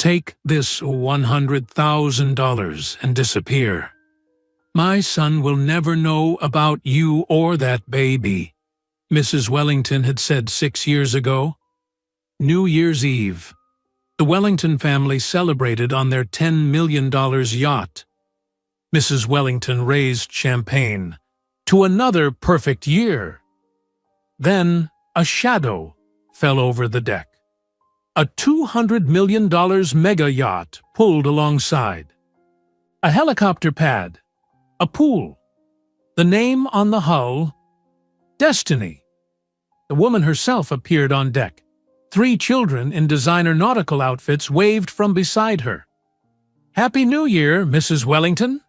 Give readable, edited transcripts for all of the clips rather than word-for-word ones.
Take this $100,000 and disappear. My son will never know about you or that baby," Mrs. Wellington had said 6 years ago. New Year's Eve. The Wellington family celebrated on their $10 million yacht. Mrs. Wellington raised champagne. To another perfect year. Then a shadow fell over the deck. A $200 million mega yacht pulled alongside. A helicopter pad. A pool. The name on the hull, Destiny. The woman herself appeared on deck. 3 children in designer nautical outfits waved from beside her. "Happy New Year, Mrs. Wellington."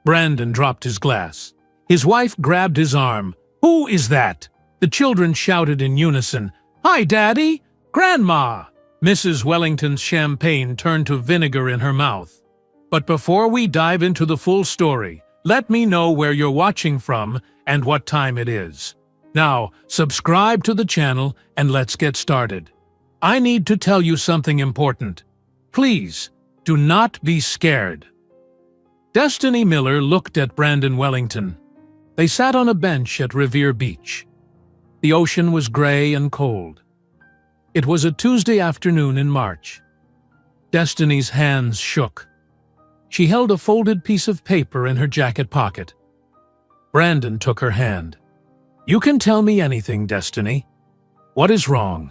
Brandon dropped his glass. His wife grabbed his arm. "Who is that?" The children shouted in unison. "Hi, Daddy! Grandma!" Mrs. Wellington's champagne turned to vinegar in her mouth. "But before we dive into the full story, let me know where you're watching from and what time it is. Now, subscribe to the channel and let's get started. I need to tell you something important. Please, do not be scared." Destiny Miller looked at Brandon Wellington. They sat on a bench at Revere Beach. The ocean was gray and cold. It was a Tuesday afternoon in March. Destiny's hands shook. She held a folded piece of paper in her jacket pocket. Brandon took her hand. "You can tell me anything, Destiny. What is wrong?"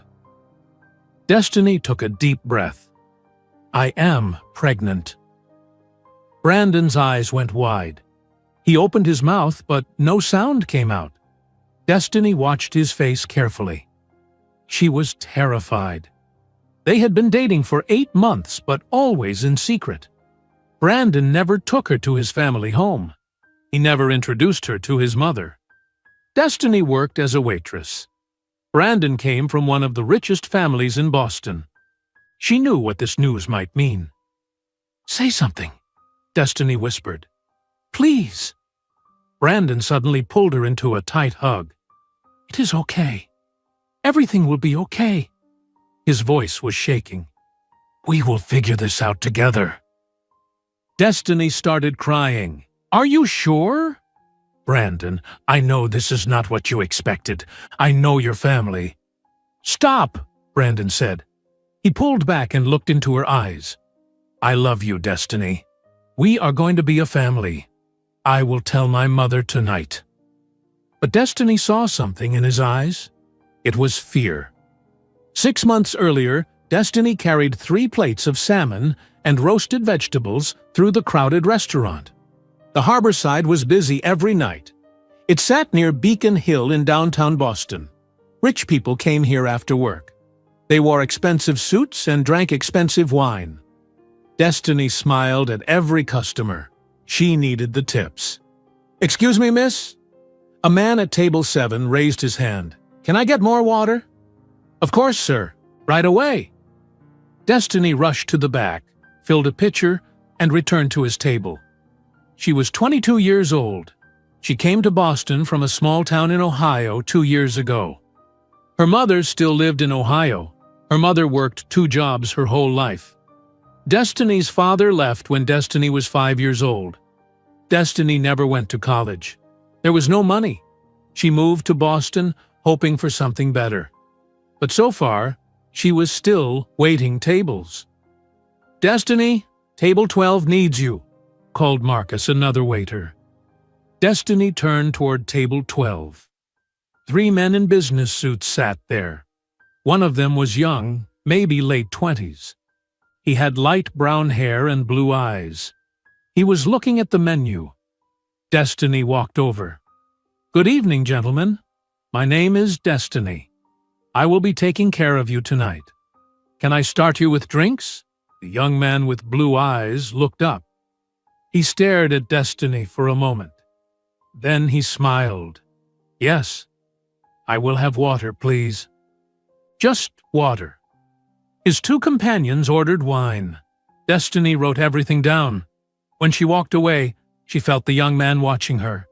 Destiny took a deep breath. "I am pregnant." Brandon's eyes went wide. He opened his mouth, but no sound came out. Destiny watched his face carefully. She was terrified. They had been dating for 8 months, but always in secret. Brandon never took her to his family home. He never introduced her to his mother. Destiny worked as a waitress. Brandon came from one of the richest families in Boston. She knew what this news might mean. "Say something," Destiny whispered. "Please." Brandon suddenly pulled her into a tight hug. "It is okay. Everything will be okay." His voice was shaking. "We will figure this out together." Destiny started crying. "Are you sure?" "Brandon, I know this is not what you expected. I know your family." "Stop," Brandon said. He pulled back and looked into her eyes. "I love you, Destiny. We are going to be a family. I will tell my mother tonight." But Destiny saw something in his eyes. It was fear. 6 months earlier, Destiny carried 3 plates of salmon and roasted vegetables through the crowded restaurant. The harbor side was busy every night. It sat near Beacon Hill in downtown Boston. Rich people came here after work. They wore expensive suits and drank expensive wine. Destiny smiled at every customer. She needed the tips. "Excuse me, miss?" A man at table 7 raised his hand. "Can I get more water?" "Of course, sir. Right away." Destiny rushed to the back, filled a pitcher, and returned to his table. She was 22 years old. She came to Boston from a small town in Ohio 2 years ago. Her mother still lived in Ohio. Her mother worked 2 jobs her whole life. Destiny's father left when Destiny was 5 years old. Destiny never went to college. There was no money. She moved to Boston, hoping for something better. But so far, she was still waiting tables. "Destiny, table 12 needs you," called Marcus, another waiter. Destiny turned toward table 12. 3 men in business suits sat there. One of them was young, maybe late 20s. He had light brown hair and blue eyes. He was looking at the menu. Destiny walked over. "Good evening, gentlemen. My name is Destiny. I will be taking care of you tonight. Can I start you with drinks?" The young man with blue eyes looked up. He stared at Destiny for a moment. Then he smiled. "Yes. I will have water, please." Just water. His 2 companions ordered wine. Destiny wrote everything down. When she walked away, she felt the young man watching her.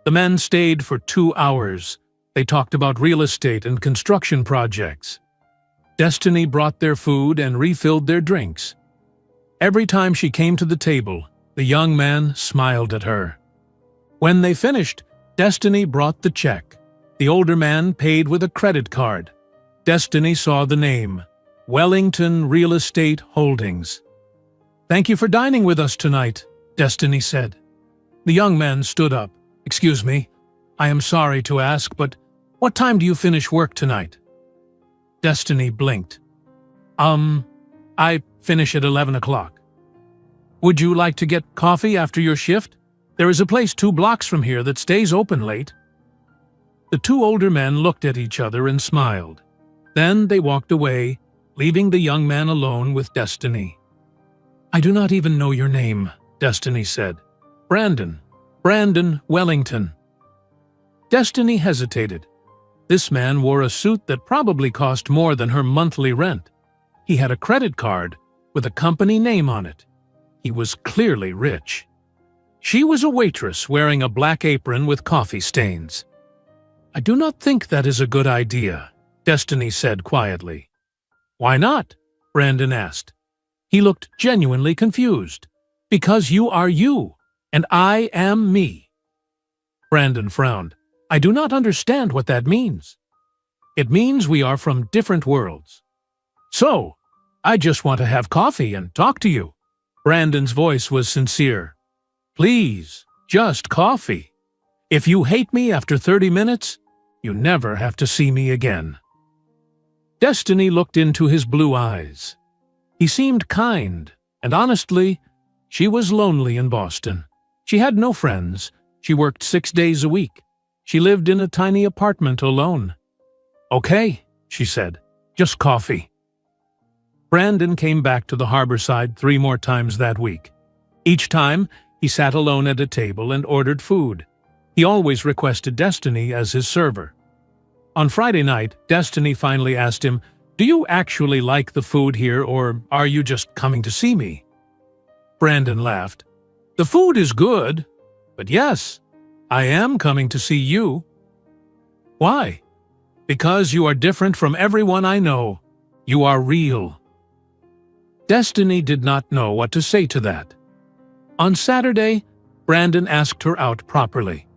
The men stayed for 2 hours. They talked about real estate and construction projects. Destiny brought their food and refilled their drinks. Every time she came to the table, the young man smiled at her. When they finished, Destiny brought the check. The older man paid with a credit card. Destiny saw the name, Wellington Real Estate Holdings. "Thank you for dining with us tonight," Destiny said. The young man stood up. "Excuse me, I am sorry to ask, but what time do you finish work tonight?" Destiny blinked. I finish at 11 o'clock. "Would you like to get coffee after your shift? There is a place 2 blocks from here that stays open late." The 2 older men looked at each other and smiled. Then they walked away, leaving the young man alone with Destiny. "I do not even know your name," Destiny said. Brandon Wellington." Destiny hesitated. This man wore a suit that probably cost more than her monthly rent. He had a credit card with a company name on it. He was clearly rich. She was a waitress wearing a black apron with coffee stains. "I do not think that is a good idea," Destiny said quietly. "Why not?" Brandon asked. He looked genuinely confused. "Because you are you, and I am me." Brandon frowned. "I do not understand what that means." "It means we are from different worlds." "So, I just want to have coffee and talk to you." Brandon's voice was sincere. "Please, just coffee. If you hate me after 30 minutes, you never have to see me again." Destiny looked into his blue eyes. He seemed kind, and honestly, she was lonely in Boston. She had no friends. She worked 6 days a week. She lived in a tiny apartment alone. "Okay," she said, "just coffee." Brandon came back to the harborside 3 more times that week. Each time, he sat alone at a table and ordered food. He always requested Destiny as his server. On Friday night, Destiny finally asked him, "Do you actually like the food here, or are you just coming to see me?" Brandon laughed. "The food is good, but yes, I am coming to see you." "Why?" "Because you are different from everyone I know. You are real." Destiny did not know what to say to that. On Saturday, Brandon asked her out properly.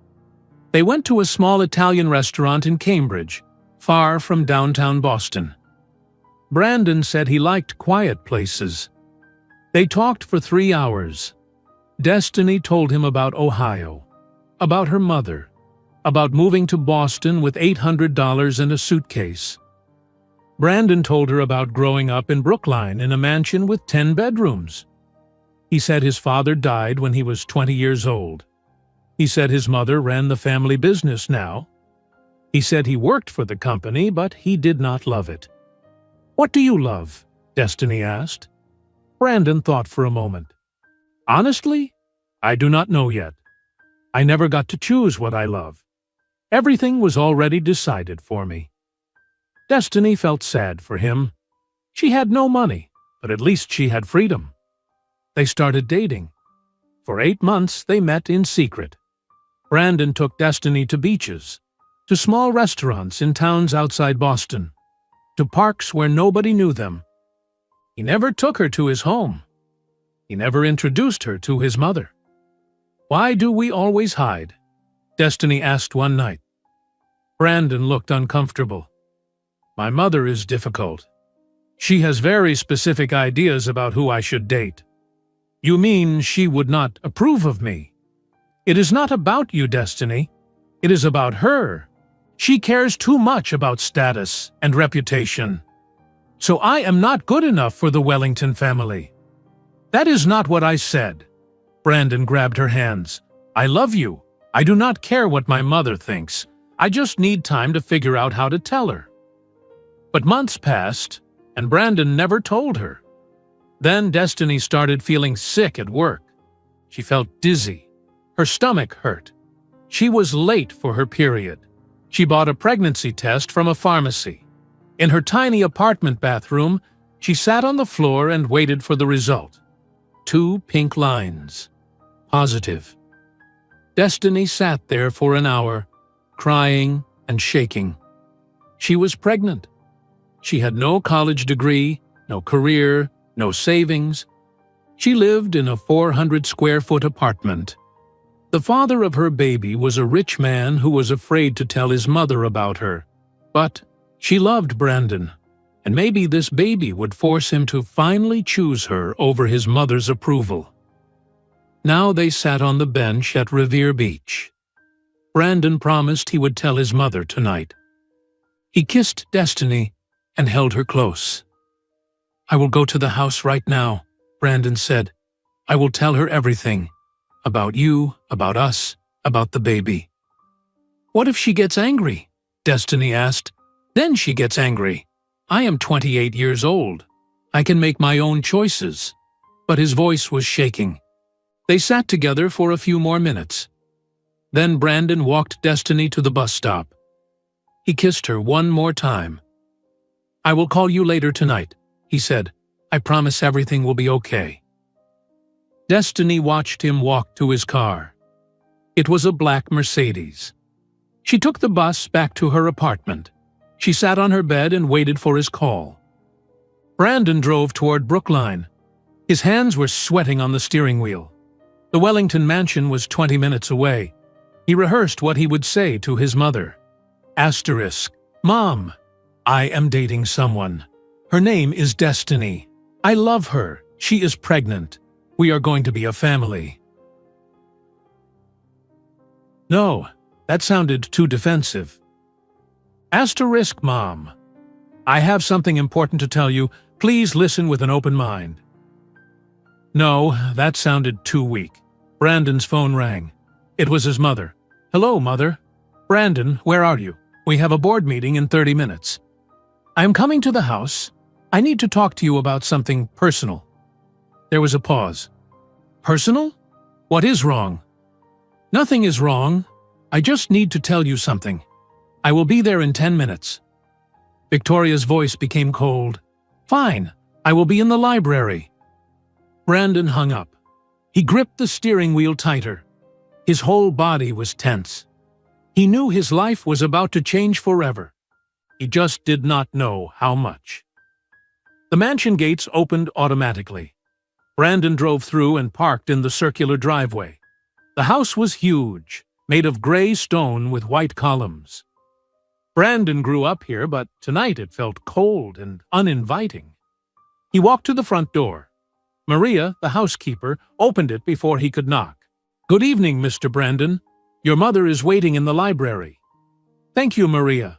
They went to a small Italian restaurant in Cambridge, far from downtown Boston. Brandon said he liked quiet places. They talked for 3 hours. Destiny told him about Ohio, about her mother, about moving to Boston with $800 in a suitcase. Brandon told her about growing up in Brookline in a mansion with 10 bedrooms. He said his father died when he was 20 years old. He said his mother ran the family business now. He said he worked for the company, but he did not love it. "What do you love?" Destiny asked. Brandon thought for a moment. "Honestly, I do not know yet. I never got to choose what I love. Everything was already decided for me." Destiny felt sad for him. She had no money, but at least she had freedom. They started dating. For 8 months, they met in secret. Brandon took Destiny to beaches, to small restaurants in towns outside Boston, to parks where nobody knew them. He never took her to his home. He never introduced her to his mother. "Why do we always hide?" Destiny asked one night. Brandon looked uncomfortable. "My mother is difficult. She has very specific ideas about who I should date." "You mean she would not approve of me?" "It is not about you, Destiny. It is about her. She cares too much about status and reputation. So I am not good enough for the Wellington family." "That is not what I said." Brandon grabbed her hands. "I love you. I do not care what my mother thinks. I just need time to figure out how to tell her." But months passed, and Brandon never told her. Then Destiny started feeling sick at work. She felt dizzy. Her stomach hurt. She was late for her period. She bought a pregnancy test from a pharmacy. In her tiny apartment bathroom, she sat on the floor and waited for the result. 2 pink lines. Positive. Destiny sat there for an hour, crying and shaking. She was pregnant. She had no college degree, no career, no savings. She lived in a 400-square-foot apartment. The father of her baby was a rich man who was afraid to tell his mother about her. But she loved Brandon, and maybe this baby would force him to finally choose her over his mother's approval. Now they sat on the bench at Revere Beach. Brandon promised he would tell his mother tonight. He kissed Destiny and held her close. "I will go to the house right now," Brandon said. "I will tell her everything. About you, about us, about the baby." "What if she gets angry?" Destiny asked. "Then she gets angry. I am 28 years old. I can make my own choices." But his voice was shaking. They sat together for a few more minutes. Then Brandon walked Destiny to the bus stop. He kissed her one more time. "I will call you later tonight," he said. "I promise everything will be okay." Destiny watched him walk to his car. It was a black Mercedes. She took the bus back to her apartment. She sat on her bed and waited for his call. Brandon drove toward Brookline. His hands were sweating on the steering wheel. The Wellington mansion was 20 minutes away. He rehearsed what he would say to his mother. "Mom, I am dating someone. Her name is Destiny. I love her. She is pregnant. We are going to be a family." No, that sounded too defensive. "Mom, I have something important to tell you. Please listen with an open mind." No, that sounded too weak. Brandon's phone rang. It was his mother. "Hello, Mother." "Brandon, where are you? We have a board meeting in 30 minutes. "I am coming to the house. I need to talk to you about something personal." There was a pause. "Personal? What is wrong?" "Nothing is wrong. I just need to tell you something. I will be there in 10 minutes. Victoria's voice became cold. "Fine, I will be in the library." Brandon hung up. He gripped the steering wheel tighter. His whole body was tense. He knew his life was about to change forever. He just did not know how much. The mansion gates opened automatically. Brandon drove through and parked in the circular driveway. The house was huge, made of gray stone with white columns. Brandon grew up here, but tonight it felt cold and uninviting. He walked to the front door. Maria, the housekeeper, opened it before he could knock. "Good evening, Mr. Brandon. Your mother is waiting in the library." "Thank you, Maria."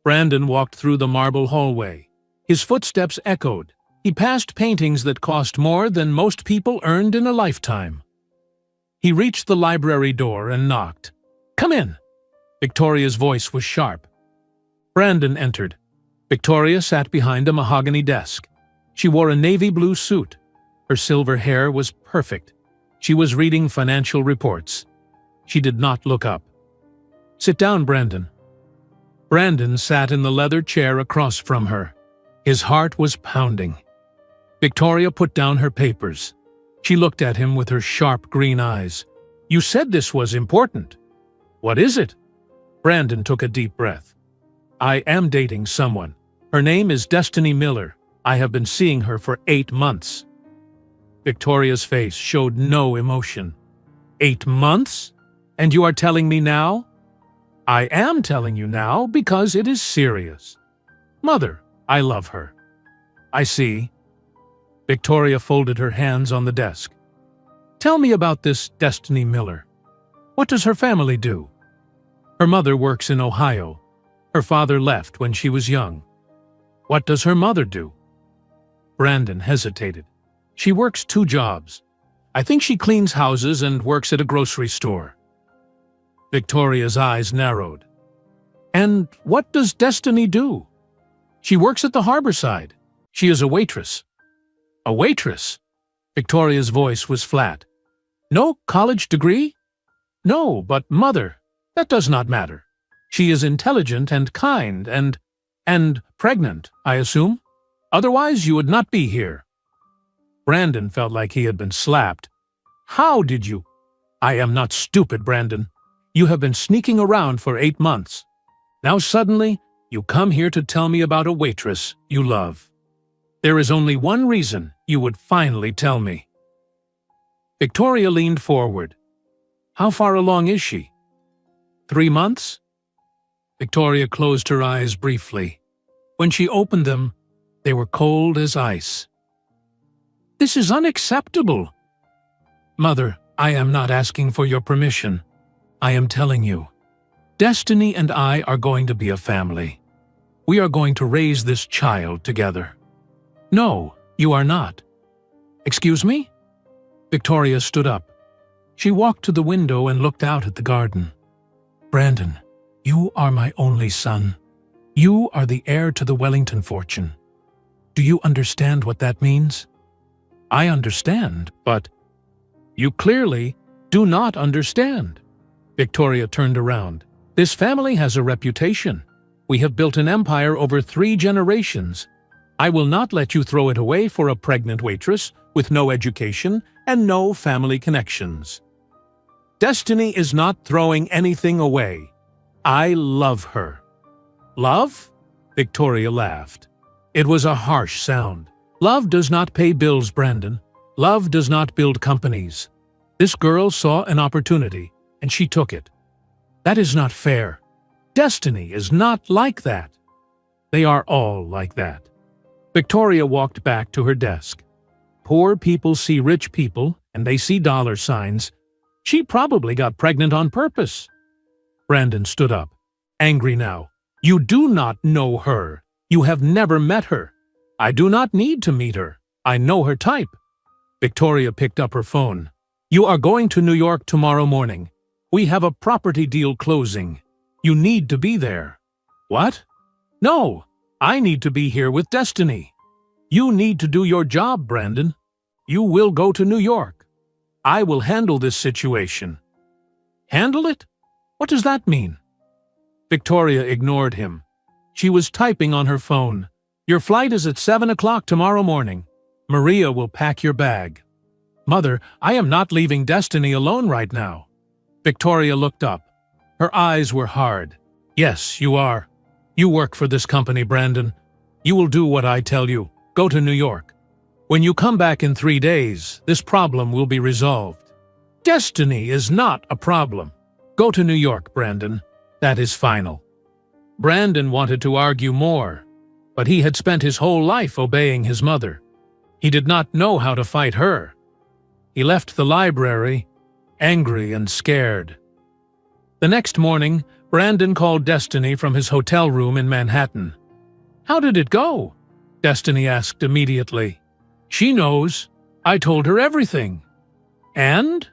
Brandon walked through the marble hallway. His footsteps echoed. He passed paintings that cost more than most people earned in a lifetime. He reached the library door and knocked. "Come in." Victoria's voice was sharp. Brandon entered. Victoria sat behind a mahogany desk. She wore a navy blue suit. Her silver hair was perfect. She was reading financial reports. She did not look up. "Sit down, Brandon." Brandon sat in the leather chair across from her. His heart was pounding. Victoria put down her papers. She looked at him with her sharp green eyes. "You said this was important. What is it?" Brandon took a deep breath. "I am dating someone. Her name is Destiny Miller. I have been seeing her for 8 months. Victoria's face showed no emotion. 8 months? And you are telling me now?" "I am telling you now because it is serious. Mother, I love her." "I see." Victoria folded her hands on the desk. "Tell me about this Destiny Miller. What does her family do?" "Her mother works in Ohio. Her father left when she was young." "What does her mother do?" Brandon hesitated. "She works 2 jobs. I think she cleans houses and works at a grocery store." Victoria's eyes narrowed. "And what does Destiny do?" "She works at the harborside. She is a waitress." "A waitress?" Victoria's voice was flat. "No college degree?" "No, but Mother, that does not matter. She is intelligent and kind and pregnant, I assume. Otherwise you would not be here." Brandon felt like he had been slapped. "How did you?" "I am not stupid, Brandon. You have been sneaking around for 8 months. Now suddenly, You come here to tell me about a waitress you love. There is only one reason you would finally tell me." Victoria leaned forward. "How far along is she?" 3 months?" Victoria closed her eyes briefly. When she opened them, they were cold as ice. "This is unacceptable." "Mother, I am not asking for your permission. I am telling you. Destiny and I are going to be a family. We are going to raise this child together." "No, you are not." "Excuse me?" Victoria stood up. She walked to the window and looked out at the garden. "Brandon, you are my only son. You are the heir to the Wellington fortune. Do you understand what that means?" "I understand, but—" "You clearly do not understand." Victoria turned around. "This family has a reputation. We have built an empire over 3 generations. I will not let you throw it away for a pregnant waitress with no education and no family connections." "Destiny is not throwing anything away. I love her." "Love?" Victoria laughed. It was a harsh sound. "Love does not pay bills, Brandon. Love does not build companies. This girl saw an opportunity, and she took it. That is not fair. Destiny is not like that. They are all like that." Victoria walked back to her desk. Poor people see rich people, and they see dollar signs. She probably got pregnant on purpose. Brandon stood up, angry now. "You do not know her. You have never met her. I do not need to meet her. I know her type." Victoria picked up her phone. "You are going to New York tomorrow morning. We have a property deal closing. You need to be there." "What?" "No, I need to be here with Destiny. You need to do your job, Brandon. You will go to New York. I will handle this situation." "Handle it? What does that mean?" Victoria ignored him. She was typing on her phone. "Your flight is at 7 o'clock tomorrow morning. Maria will pack your bag." "Mother, I am not leaving Destiny alone right now." Victoria looked up. Her eyes were hard. "Yes, you are. You work for this company, Brandon. You will do what I tell you. Go to New York. When you come back in 3 days, this problem will be resolved. Destiny is not a problem. Go to New York, Brandon. That is final." Brandon wanted to argue more, but he had spent his whole life obeying his mother. He did not know how to fight her. He left the library, angry and scared. The next morning, Brandon called Destiny from his hotel room in Manhattan. "How did it go?" Destiny asked immediately. "She knows. I told her everything." "And?"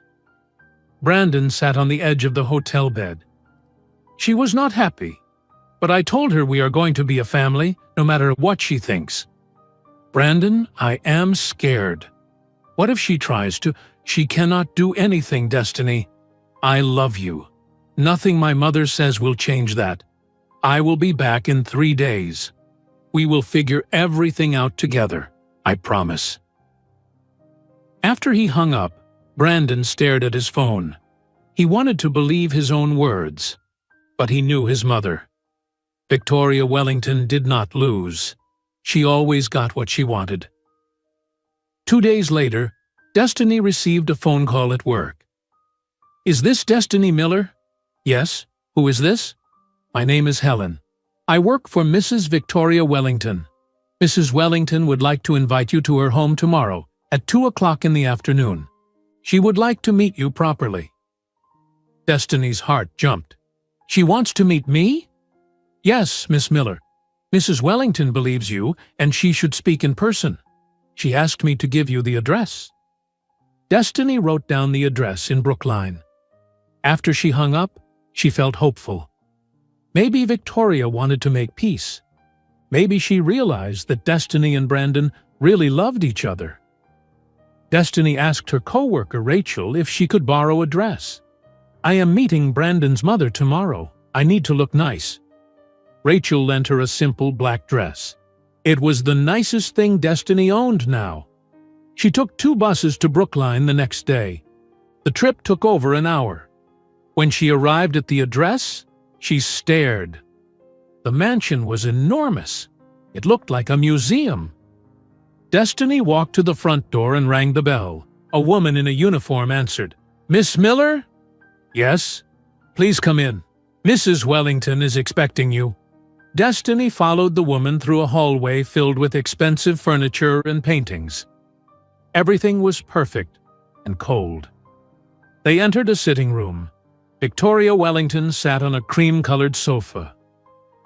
Brandon sat on the edge of the hotel bed. "She was not happy, but I told her we are going to be a family, no matter what she thinks." "Brandon, I am scared. What if she tries to? She cannot do anything, Destiny. I love you. Nothing my mother says will change that. I will be back in 3 days. We will figure everything out together, I promise." After he hung up, Brandon stared at his phone. He wanted to believe his own words, but he knew his mother. Victoria Wellington did not lose. She always got what she wanted. 2 days later, Destiny received a phone call at work. "Is this Destiny Miller?" "Yes. Who is this?" "My name is Helen. I work for Mrs. Victoria Wellington. Mrs. Wellington would like to invite you to her home tomorrow at 2 o'clock in the afternoon. She would like to meet you properly." Destiny's heart jumped. "She wants to meet me?" "Yes, Miss Miller. Mrs. Wellington believes you, and she should speak in person. She asked me to give you the address." Destiny wrote down the address in Brookline. After she hung up, she felt hopeful. Maybe Victoria wanted to make peace. Maybe she realized that Destiny and Brandon really loved each other. Destiny asked her co-worker Rachel if she could borrow a dress. "I am meeting Brandon's mother tomorrow. I need to look nice." Rachel lent her a simple black dress. It was the nicest thing Destiny owned now. She took 2 buses to Brookline the next day. The trip took over an hour. When she arrived at the address, she stared. The mansion was enormous. It looked like a museum. Destiny walked to the front door and rang the bell. A woman in a uniform answered. "Miss Miller?" "Yes." "Please come in. Mrs. Wellington is expecting you." Destiny followed the woman through a hallway filled with expensive furniture and paintings. Everything was perfect and cold. They entered a sitting room. Victoria Wellington sat on a cream-colored sofa.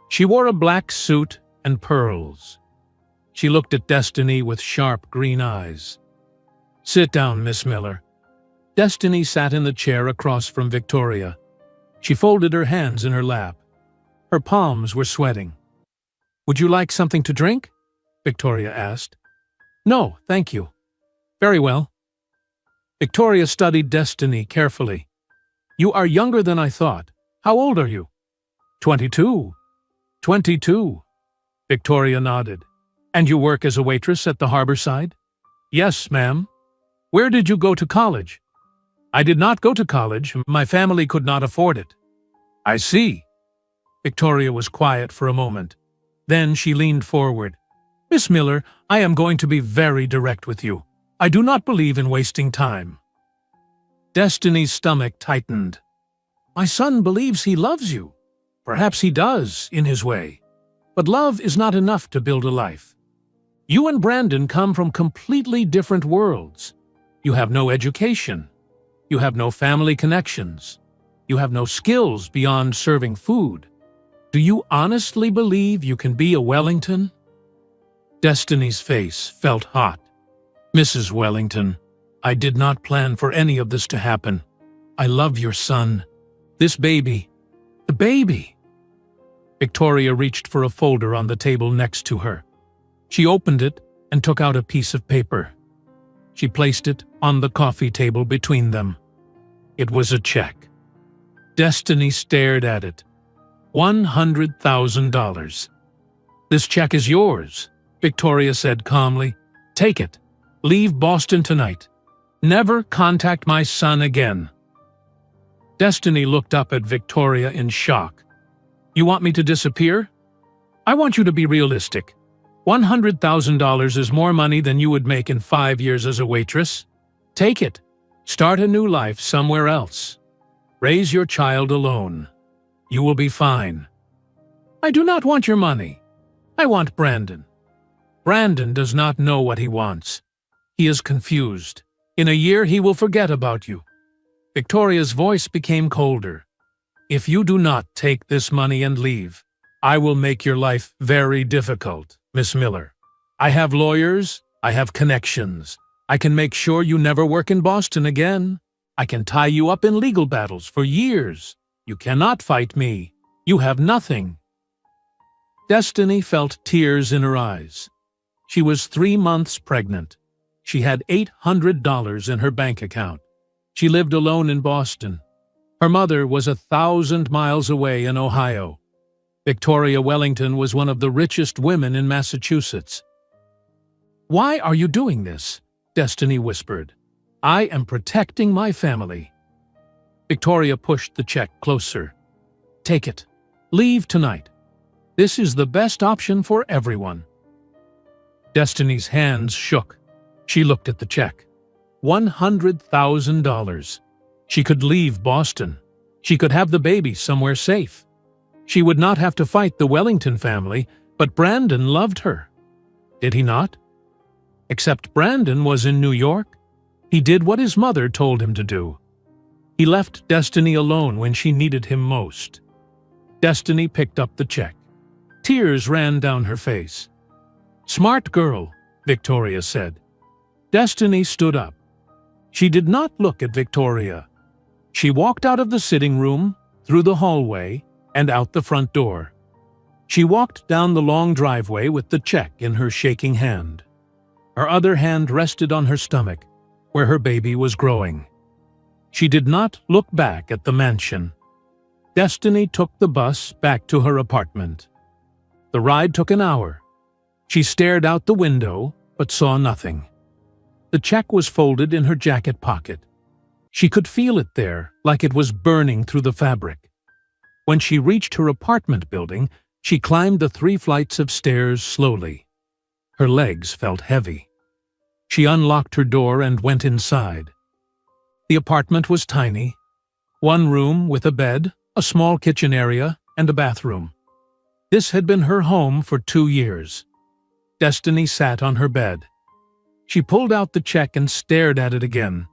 She wore a black suit and pearls. She looked at Destiny with sharp green eyes. "Sit down, Miss Miller." Destiny sat in the chair across from Victoria. She folded her hands in her lap. Her palms were sweating. "Would you like something to drink?" Victoria asked. "No, thank you." "Very well." Victoria studied Destiny carefully. "You are younger than I thought. How old are you?" 22. 22. Victoria nodded. "And you work as a waitress at the Harborside?" "Yes, ma'am." "Where did you go to college?" "I did not go to college. My family could not afford it." "I see." Victoria was quiet for a moment. Then she leaned forward. "Miss Miller, I am going to be very direct with you. I do not believe in wasting time." Destiny's stomach tightened. "My son believes he loves you. Perhaps he does, in his way. But love is not enough to build a life. You and Brandon come from completely different worlds. You have no education. You have no family connections. You have no skills beyond serving food. Do you honestly believe you can be a Wellington?" Destiny's face felt hot. "Mrs. Wellington, I did not plan for any of this to happen. I love your son. This baby. The baby." Victoria reached for a folder on the table next to her. She opened it and took out a piece of paper. She placed it on the coffee table between them. It was a check. Destiny stared at it. $100,000. "This check is yours," Victoria said calmly. "Take it. Leave Boston tonight. Never contact my son again." Destiny looked up at Victoria in shock. "You want me to disappear?" "I want you to be realistic. $100,000 is more money than you would make in 5 years as a waitress. Take it. Start a new life somewhere else. Raise your child alone. You will be fine." "I do not want your money. I want Brandon." "Brandon does not know what he wants. He is confused. In a year he will forget about you." Victoria's voice became colder. "If you do not take this money and leave, I will make your life very difficult, Miss Miller. I have lawyers. I have connections. I can make sure you never work in Boston again. I can tie you up in legal battles for years. You cannot fight me. You have nothing." Destiny felt tears in her eyes. She was 3 months pregnant. She had $800 in her bank account. She lived alone in Boston. Her mother was 1,000 miles away in Ohio. Victoria Wellington was one of the richest women in Massachusetts. "Why are you doing this?" Destiny whispered. "I am protecting my family." Victoria pushed the check closer. "Take it. Leave tonight. This is the best option for everyone." Destiny's hands shook. She looked at the check. $100,000. She could leave Boston. She could have the baby somewhere safe. She would not have to fight the Wellington family, but Brandon loved her. Did he not? Except Brandon was in New York. He did what his mother told him to do. He left Destiny alone when she needed him most. Destiny picked up the check. Tears ran down her face. "Smart girl," Victoria said. Destiny stood up. She did not look at Victoria. She walked out of the sitting room, through the hallway, and out the front door. She walked down the long driveway with the check in her shaking hand. Her other hand rested on her stomach, where her baby was growing. She did not look back at the mansion. Destiny took the bus back to her apartment. The ride took an hour. She stared out the window, but saw nothing. The check was folded in her jacket pocket. She could feel it there, like it was burning through the fabric. When she reached her apartment building, She climbed the 3 flights of stairs slowly. Her legs felt heavy. She unlocked her door and went inside. The apartment was tiny. 1 room with a bed, a small kitchen area, and a bathroom. This had been her home for 2 years. Destiny sat on her bed. She pulled out the check and stared at it again.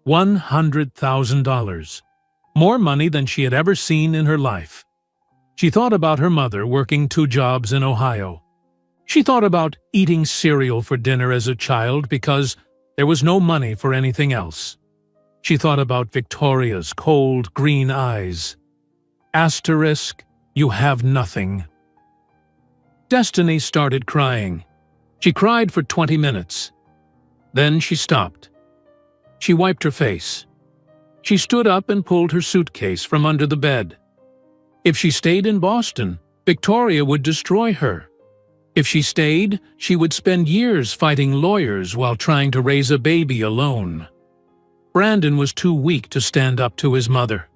$100,000. More money than she had ever seen in her life. She thought about her mother working 2 jobs in Ohio. She thought about eating cereal for dinner as a child because there was no money for anything else. She thought about Victoria's cold green eyes. Asterisk, you have nothing. Destiny started crying. She cried for 20 minutes. Then she stopped. She wiped her face. She stood up and pulled her suitcase from under the bed. If she stayed in Boston, Victoria would destroy her. If she stayed, she would spend years fighting lawyers while trying to raise a baby alone. Brandon was too weak to stand up to his mother.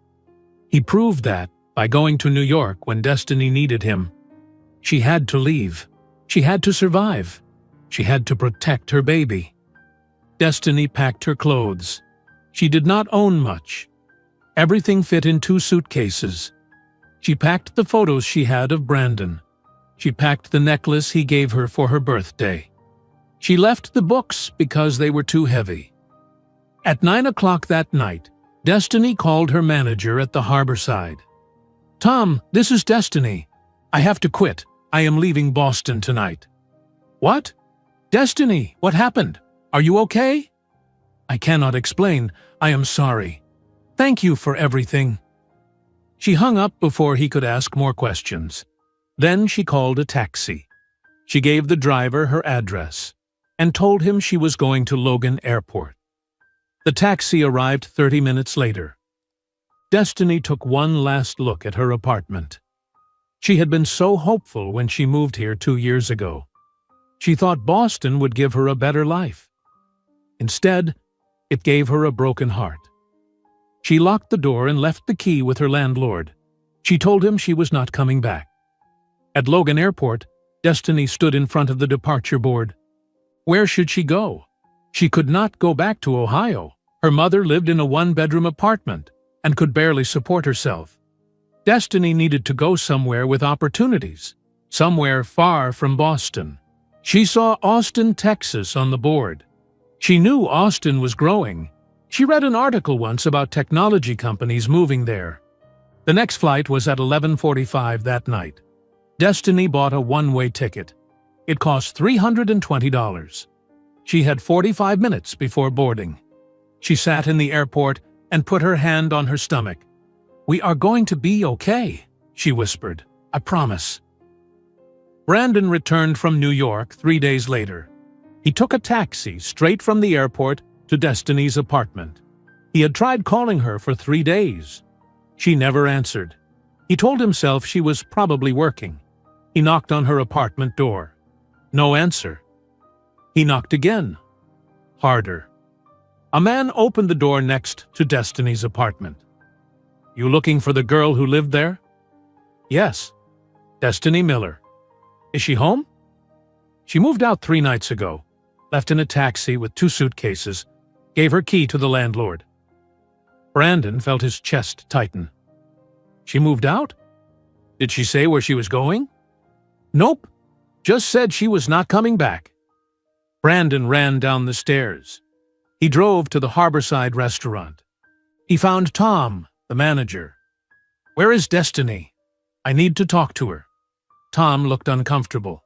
He proved that by going to New York when Destiny needed him. She had to leave. She had to survive. She had to protect her baby. Destiny packed her clothes. She did not own much. Everything fit in 2 suitcases. She packed the photos she had of Brandon. She packed the necklace he gave her for her birthday. She left the books because they were too heavy. At 9 o'clock that night, Destiny called her manager at the Harborside. "Tom, this is Destiny. I have to quit. I am leaving Boston tonight." "What? Destiny, what happened? Are you okay?" "I cannot explain. I am sorry. Thank you for everything." She hung up before he could ask more questions. Then she called a taxi. She gave the driver her address and told him she was going to Logan Airport. The taxi arrived 30 minutes later. Destiny took one last look at her apartment. She had been so hopeful when she moved here 2 years ago. She thought Boston would give her a better life. Instead, it gave her a broken heart. She locked the door and left the key with her landlord. She told him she was not coming back. At Logan Airport, Destiny stood in front of the departure board. Where should she go? She could not go back to Ohio. Her mother lived in a 1-bedroom apartment and could barely support herself. Destiny needed to go somewhere with opportunities, somewhere far from Boston. She saw Austin, Texas on the board. She knew Austin was growing. She read an article once about technology companies moving there. The next flight was at 11:45 that night. Destiny bought a one-way ticket. It cost $320. She had 45 minutes before boarding. She sat in the airport and put her hand on her stomach. "We are going to be okay," she whispered. "I promise." Brandon returned from New York 3 days later. He took a taxi straight from the airport to Destiny's apartment. He had tried calling her for 3 days. She never answered. He told himself she was probably working. He knocked on her apartment door. No answer. He knocked again. Harder. A man opened the door next to Destiny's apartment. "You looking for the girl who lived there?" "Yes. Destiny Miller." "Is she home?" "She moved out 3 nights ago. Left in a taxi with 2 suitcases. Gave her key to the landlord." Brandon felt his chest tighten. "She moved out? Did she say where she was going?" "Nope. Just said she was not coming back." Brandon ran down the stairs. He drove to the Harborside restaurant. He found Tom, the manager. "Where is Destiny? I need to talk to her." Tom looked uncomfortable.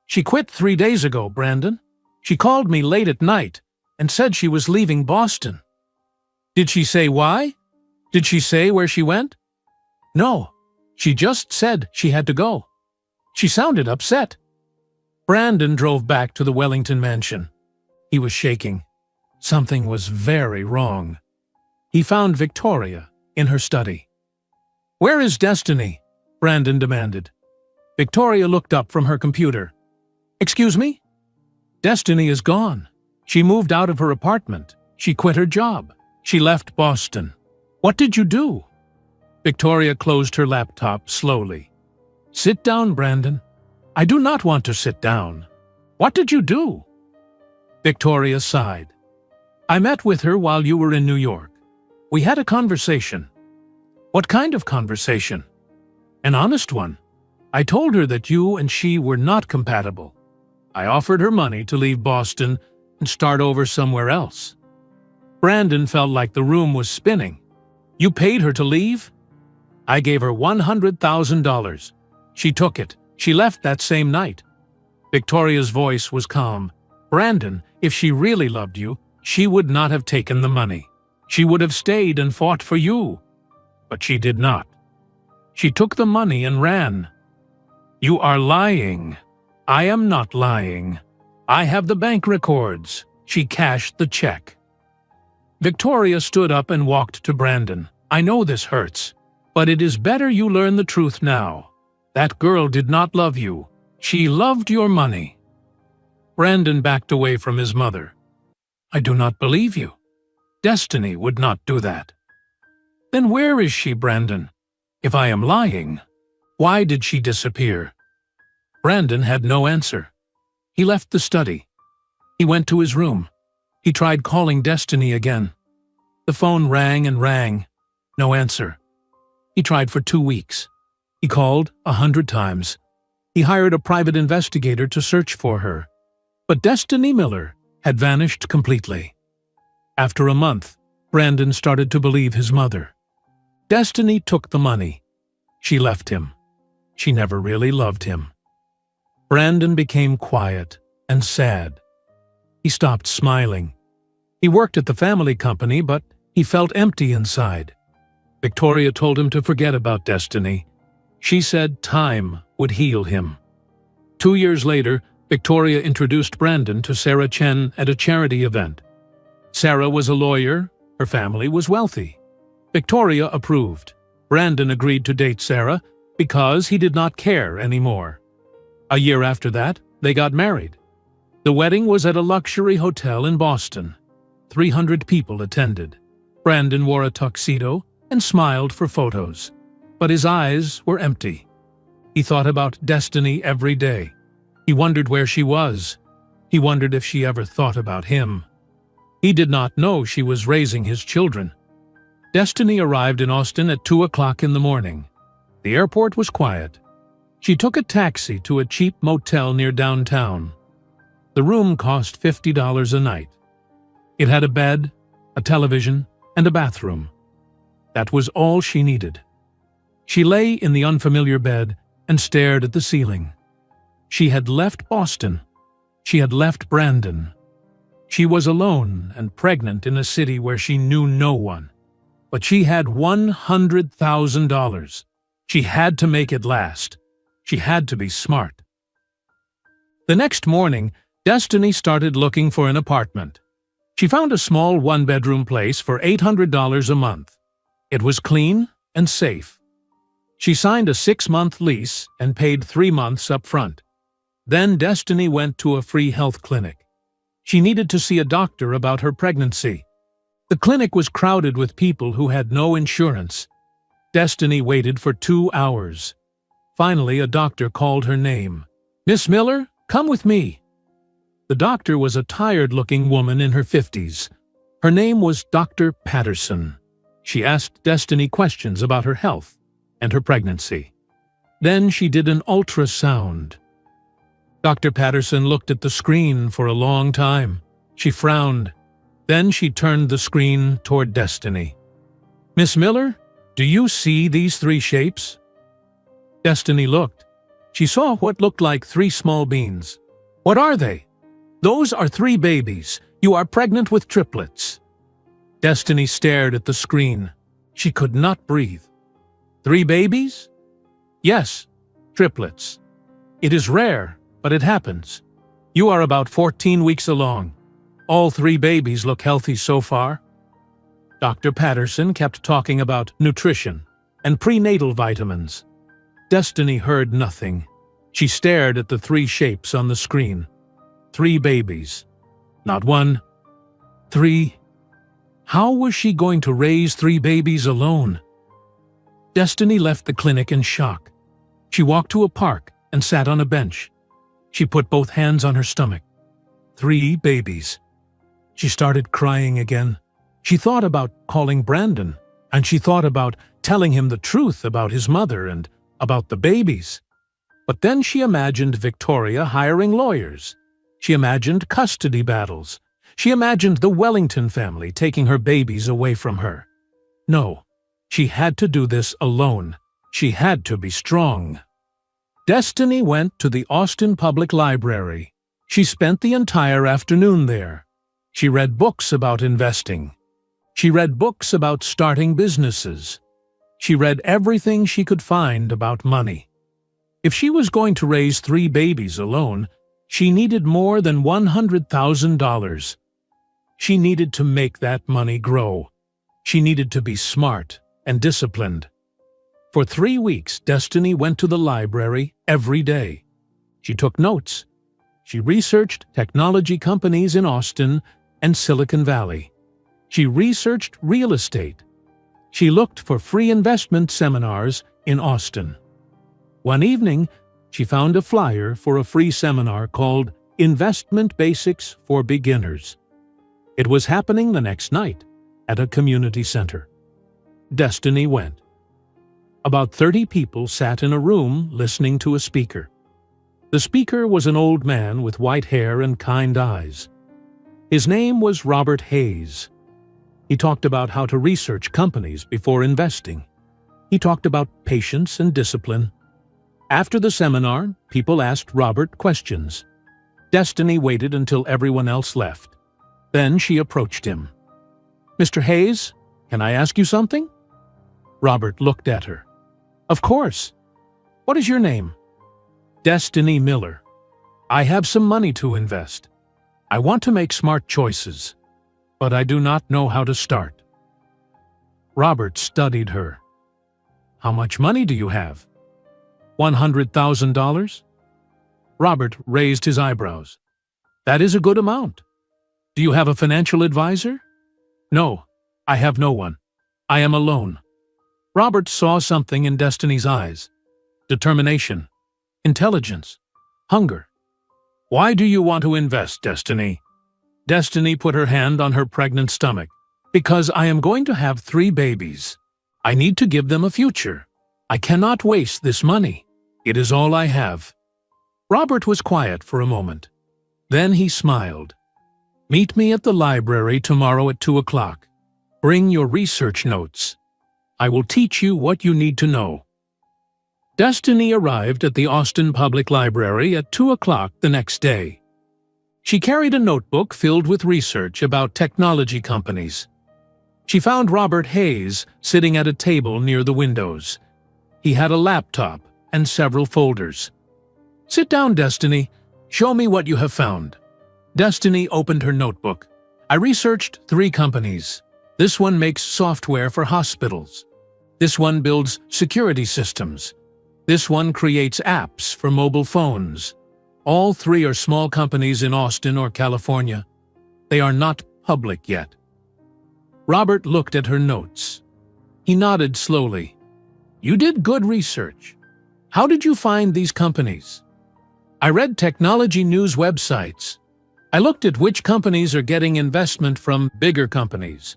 "She quit 3 days ago, Brandon. She called me late at night and said she was leaving Boston." "Did she say why? Did she say where she went?" "No. She just said she had to go. She sounded upset." Brandon drove back to the Wellington mansion. He was shaking. Something was very wrong. He found Victoria in her study. "Where is Destiny?" Brandon demanded. Victoria looked up from her computer. "Excuse me?" "Destiny is gone. She moved out of her apartment. She quit her job. She left Boston." "What did you do?" Victoria closed her laptop slowly. Sit down, Brandon. I do not want to sit down. What did you do? Victoria sighed. I met with her while you were in New York. We had a conversation. What kind of conversation? An honest one. I told her that you and she were not compatible. I offered her money to leave Boston and start over somewhere else. Brandon felt like the room was spinning. You paid her to leave? I gave her $100,000. She took it. She left that same night. Victoria's voice was calm. Brandon, if she really loved you, she would not have taken the money. She would have stayed and fought for you. But she did not. She took the money and ran. You are lying. I am not lying. I have the bank records. She cashed the check. Victoria stood up and walked to Brandon. I know this hurts, but it is better you learn the truth now. That girl did not love you. She loved your money. Brandon backed away from his mother. I do not believe you. Destiny would not do that. Then where is she, Brandon? If I am lying, why did she disappear? Brandon had no answer. He left the study. He went to his room. He tried calling Destiny again. The phone rang and rang. No answer. He tried for 2 weeks. He called 100 times. He hired a private investigator to search for her. But Destiny Miller had vanished completely. After a month, Brandon started to believe his mother. Destiny took the money. She left him. She never really loved him. Brandon became quiet and sad. He stopped smiling. He worked at the family company, but he felt empty inside. Victoria told him to forget about Destiny. She said time would heal him. 2 years later, Victoria introduced Brandon to Sarah Chen at a charity event. Sarah was a lawyer. Her family was wealthy. Victoria approved. Brandon agreed to date Sarah because he did not care anymore. A year after that, they got married. The wedding was at a luxury hotel in Boston. 300 people attended. Brandon wore a tuxedo and smiled for photos, but his eyes were empty. He thought about Destiny every day. He wondered where she was. He wondered if she ever thought about him. He did not know she was raising his children. Destiny arrived in Austin at 2 o'clock in the morning. The airport was quiet. She took a taxi to a cheap motel near downtown. The room cost $50 a night. It had a bed, a television, and a bathroom. That was all she needed. She lay in the unfamiliar bed and stared at the ceiling. She had left Boston. She had left Brandon. She was alone and pregnant in a city where she knew no one. But she had $100,000. She had to make it last. She had to be smart. The next morning, Destiny started looking for an apartment. She found a small one-bedroom place for $800 a month. It was clean and safe. She signed a 6-month lease and paid 3 months up front. Then Destiny went to a free health clinic. She needed to see a doctor about her pregnancy. The clinic was crowded with people who had no insurance. Destiny waited for 2 hours. Finally, a doctor called her name. Miss Miller, come with me. The doctor was a tired-looking woman in her 50s. Her name was Dr. Patterson. She asked Destiny questions about her health and her pregnancy. Then she did an ultrasound. Dr. Patterson looked at the screen for a long time. She frowned. Then she turned the screen toward Destiny. Miss Miller, do you see these 3 shapes? Destiny looked. She saw what looked like 3 small beans. What are they? Those are 3 babies. You are pregnant with triplets. Destiny stared at the screen. She could not breathe. 3 babies? Yes, triplets. It is rare, but it happens. You are about 14 weeks along. All 3 babies look healthy so far. Dr. Patterson kept talking about nutrition and prenatal vitamins. Destiny heard nothing. She stared at the 3 shapes on the screen. 3 babies. Not 1. 3. How was she going to raise 3 babies alone? Destiny left the clinic in shock. She walked to a park and sat on a bench. She put both hands on her stomach. 3 babies. She started crying again. She thought about calling Brandon, and she thought about telling him the truth about his mother and about the babies. But then she imagined Victoria hiring lawyers. She imagined custody battles. She imagined the Wellington family taking her babies away from her. No, she had to do this alone. She had to be strong. Destiny went to the Austin Public Library. She spent the entire afternoon there. She read books about investing. She read books about starting businesses. She read everything she could find about money. If she was going to raise 3 babies alone, she needed more than $100,000. She needed to make that money grow. She needed to be smart and disciplined. For 3 weeks, Destiny went to the library every day. She took notes. She researched technology companies in Austin and Silicon Valley. She researched real estate. She looked for free investment seminars in Austin. One evening, she found a flyer for a free seminar called Investment Basics for Beginners. It was happening the next night at a community center. Destiny went. About 30 people sat in a room listening to a speaker. The speaker was an old man with white hair and kind eyes. His name was Robert Hayes. He talked about how to research companies before investing. He talked about patience and discipline. After the seminar, people asked Robert questions. Destiny waited until everyone else left. Then she approached him. "Mr. Hayes, can I ask you something?" Robert looked at her. "Of course. What is your name?" "Destiny Miller. I have some money to invest. I want to make smart choices, but I do not know how to start." Robert studied her. "How much money do you have?" $100,000? Robert raised his eyebrows. "That is a good amount. Do you have a financial advisor?" "No, I have no one. I am alone." Robert saw something in Destiny's eyes. Determination, intelligence, hunger. "Why do you want to invest, Destiny?" Destiny put her hand on her pregnant stomach. "Because I am going to have 3 babies. I need to give them a future. I cannot waste this money. It is all I have." Robert was quiet for a moment. Then he smiled. "Meet me at the library tomorrow at 2 o'clock. Bring your research notes. I will teach you what you need to know." Destiny arrived at the Austin Public Library at 2 o'clock the next day. She carried a notebook filled with research about technology companies. She found Robert Hayes sitting at a table near the windows. He had a laptop and several folders. "Sit down, Destiny. Show me what you have found." Destiny opened her notebook. "I researched 3 companies. This one makes software for hospitals. This one builds security systems. This one creates apps for mobile phones. All 3 are small companies in Austin or California. They are not public yet." Robert looked at her notes. He nodded slowly. "You did good research. How did you find these companies?" "I read technology news websites. I looked at which companies are getting investment from bigger companies.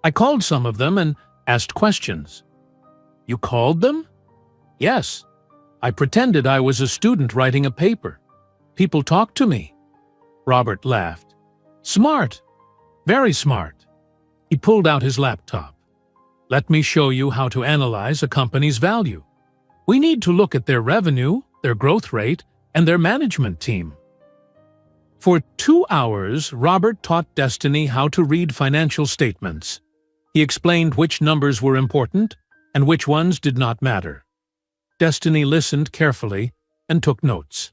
I called some of them and asked questions." "You called them?" "Yes. I pretended I was a student writing a paper. People talked to me." Robert laughed. "Smart. Very smart." He pulled out his laptop. "Let me show you how to analyze a company's value. We need to look at their revenue, their growth rate, and their management team." For 2 hours, Robert taught Destiny how to read financial statements. He explained which numbers were important and which ones did not matter. Destiny listened carefully and took notes.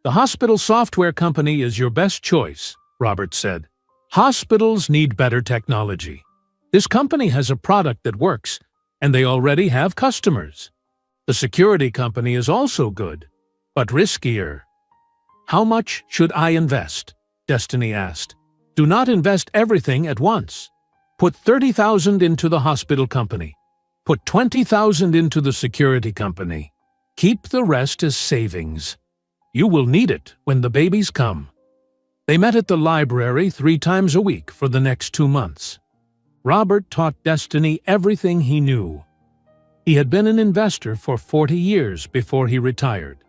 "The hospital software company is your best choice," Robert said. "Hospitals need better technology. This company has a product that works, and they already have customers. The security company is also good, but riskier." "How much should I invest?" Destiny asked. "Do not invest everything at once. Put $30,000 into the hospital company. Put $20,000 into the security company. Keep the rest as savings. You will need it when the babies come. They met at the library 3 times a week for the next 2 months. Robert taught Destiny everything he knew. He had been an investor for 40 years before he retired.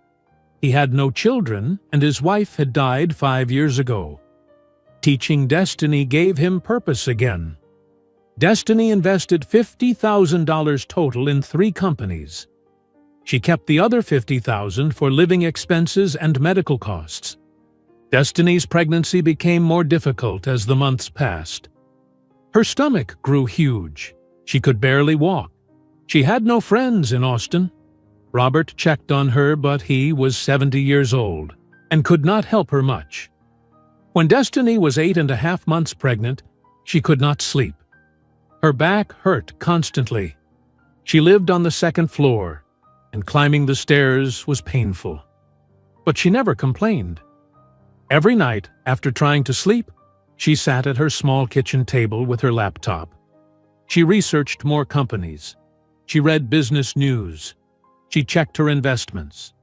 He had no children, and his wife had died 5 years ago. Teaching Destiny gave him purpose again. Destiny invested $50,000 total in 3 companies. She kept the other $50,000 for living expenses and medical costs. Destiny's pregnancy became more difficult as the months passed. Her stomach grew huge. She could barely walk. She had no friends in Austin. Robert checked on her, but he was 70 years old and could not help her much. When Destiny was 8.5 months pregnant, she could not sleep. Her back hurt constantly. She lived on the 2nd floor, and climbing the stairs was painful. But she never complained. Every night, after trying to sleep, she sat at her small kitchen table with her laptop. She researched more companies. She read business news. She checked her investments.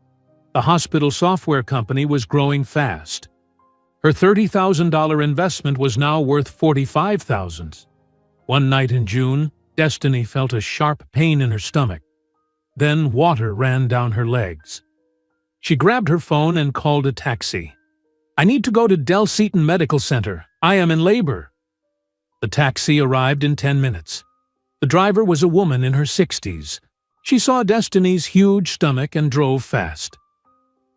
The hospital software company was growing fast. Her $30,000 investment was now worth $45,000. One night in June, Destiny felt a sharp pain in her stomach. Then water ran down her legs. She grabbed her phone and called a taxi. "I need to go to Del Seaton Medical Center. I am in labor." The taxi arrived in 10 minutes. The driver was a woman in her 60s. She saw Destiny's huge stomach and drove fast.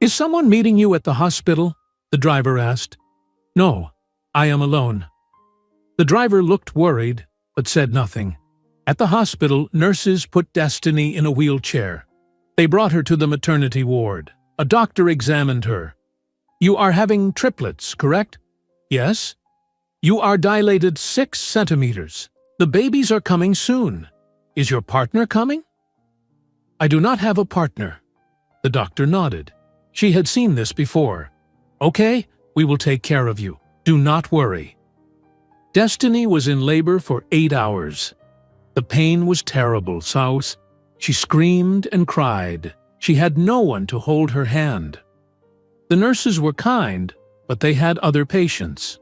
"Is someone meeting you at the hospital?" the driver asked. "No, I am alone." The driver looked worried, but said nothing. At the hospital, nurses put Destiny in a wheelchair. They brought her to the maternity ward. A doctor examined her. "You are having triplets, correct?" "Yes." "You are dilated 6 centimeters. The babies are coming soon. Is your partner coming?" "I do not have a partner." The doctor nodded. She had seen this before. "Okay, we will take care of you. Do not worry." Destiny was in labor for 8 hours. The pain was terrible, so she screamed and cried. She had no one to hold her hand. The nurses were kind, but they had other patients.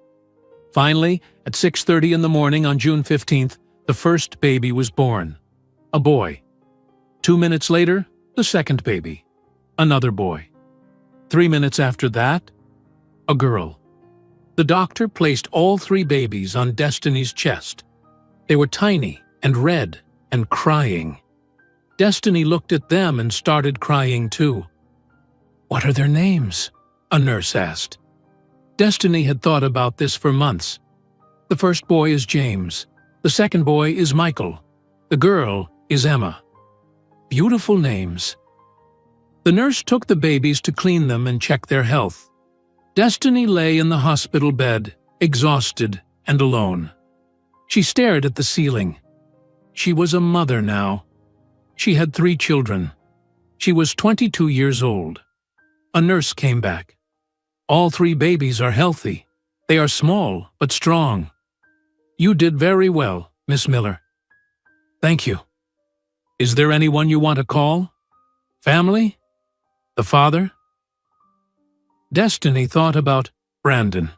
Finally, at 6:30 in the morning on June 15th, the first baby was born. A boy. 2 minutes later, the second baby. Another boy. 3 minutes after that, a girl. The doctor placed all 3 babies on Destiny's chest. They were tiny and red and crying. Destiny looked at them and started crying too. "What are their names?" a nurse asked. Destiny had thought about this for months. "The first boy is James. The second boy is Michael. The girl is Emma." Beautiful names. The nurse took the babies to clean them and check their health. Destiny lay in the hospital bed, exhausted and alone. She stared at the ceiling. She was a mother now. She had 3 children. She was 22 years old. A nurse came back. "All 3 babies are healthy. They are small but strong. You did very well, Miss Miller." "Thank you. Is there anyone you want to call? Family? The father?" Destiny thought about Brandon.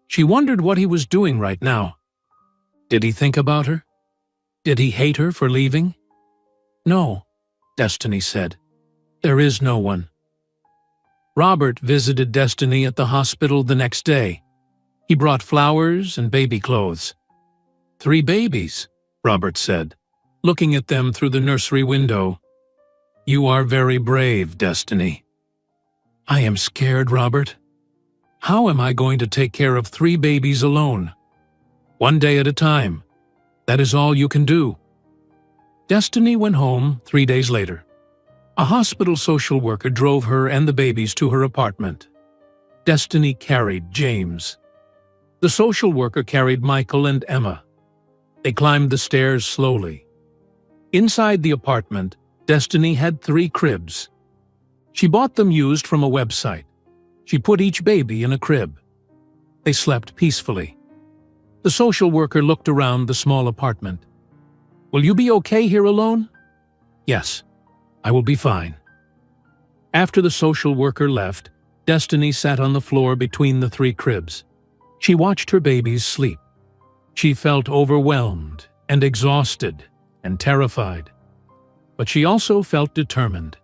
She wondered what he was doing right now. Did he think about her? Did he hate her for leaving? "No," Destiny said. "There is no one." Robert visited Destiny at the hospital the next day. He brought flowers and baby clothes. "3 babies," Robert said, looking at them through the nursery window. "You are very brave, Destiny." "I am scared, Robert. How am I going to take care of 3 babies alone? One day at a time. That is all you can do." Destiny went home 3 days later. A hospital social worker drove her and the babies to her apartment. Destiny carried James. The social worker carried Michael and Emma. They climbed the stairs slowly. Inside the apartment, Destiny had 3 cribs. She bought them used from a website. She put each baby in a crib. They slept peacefully. The social worker looked around the small apartment. "Will you be okay here alone?" "Yes, I will be fine." After the social worker left, Destiny sat on the floor between the 3 cribs. She watched her babies sleep. She felt overwhelmed and exhausted and terrified. But she also felt determined.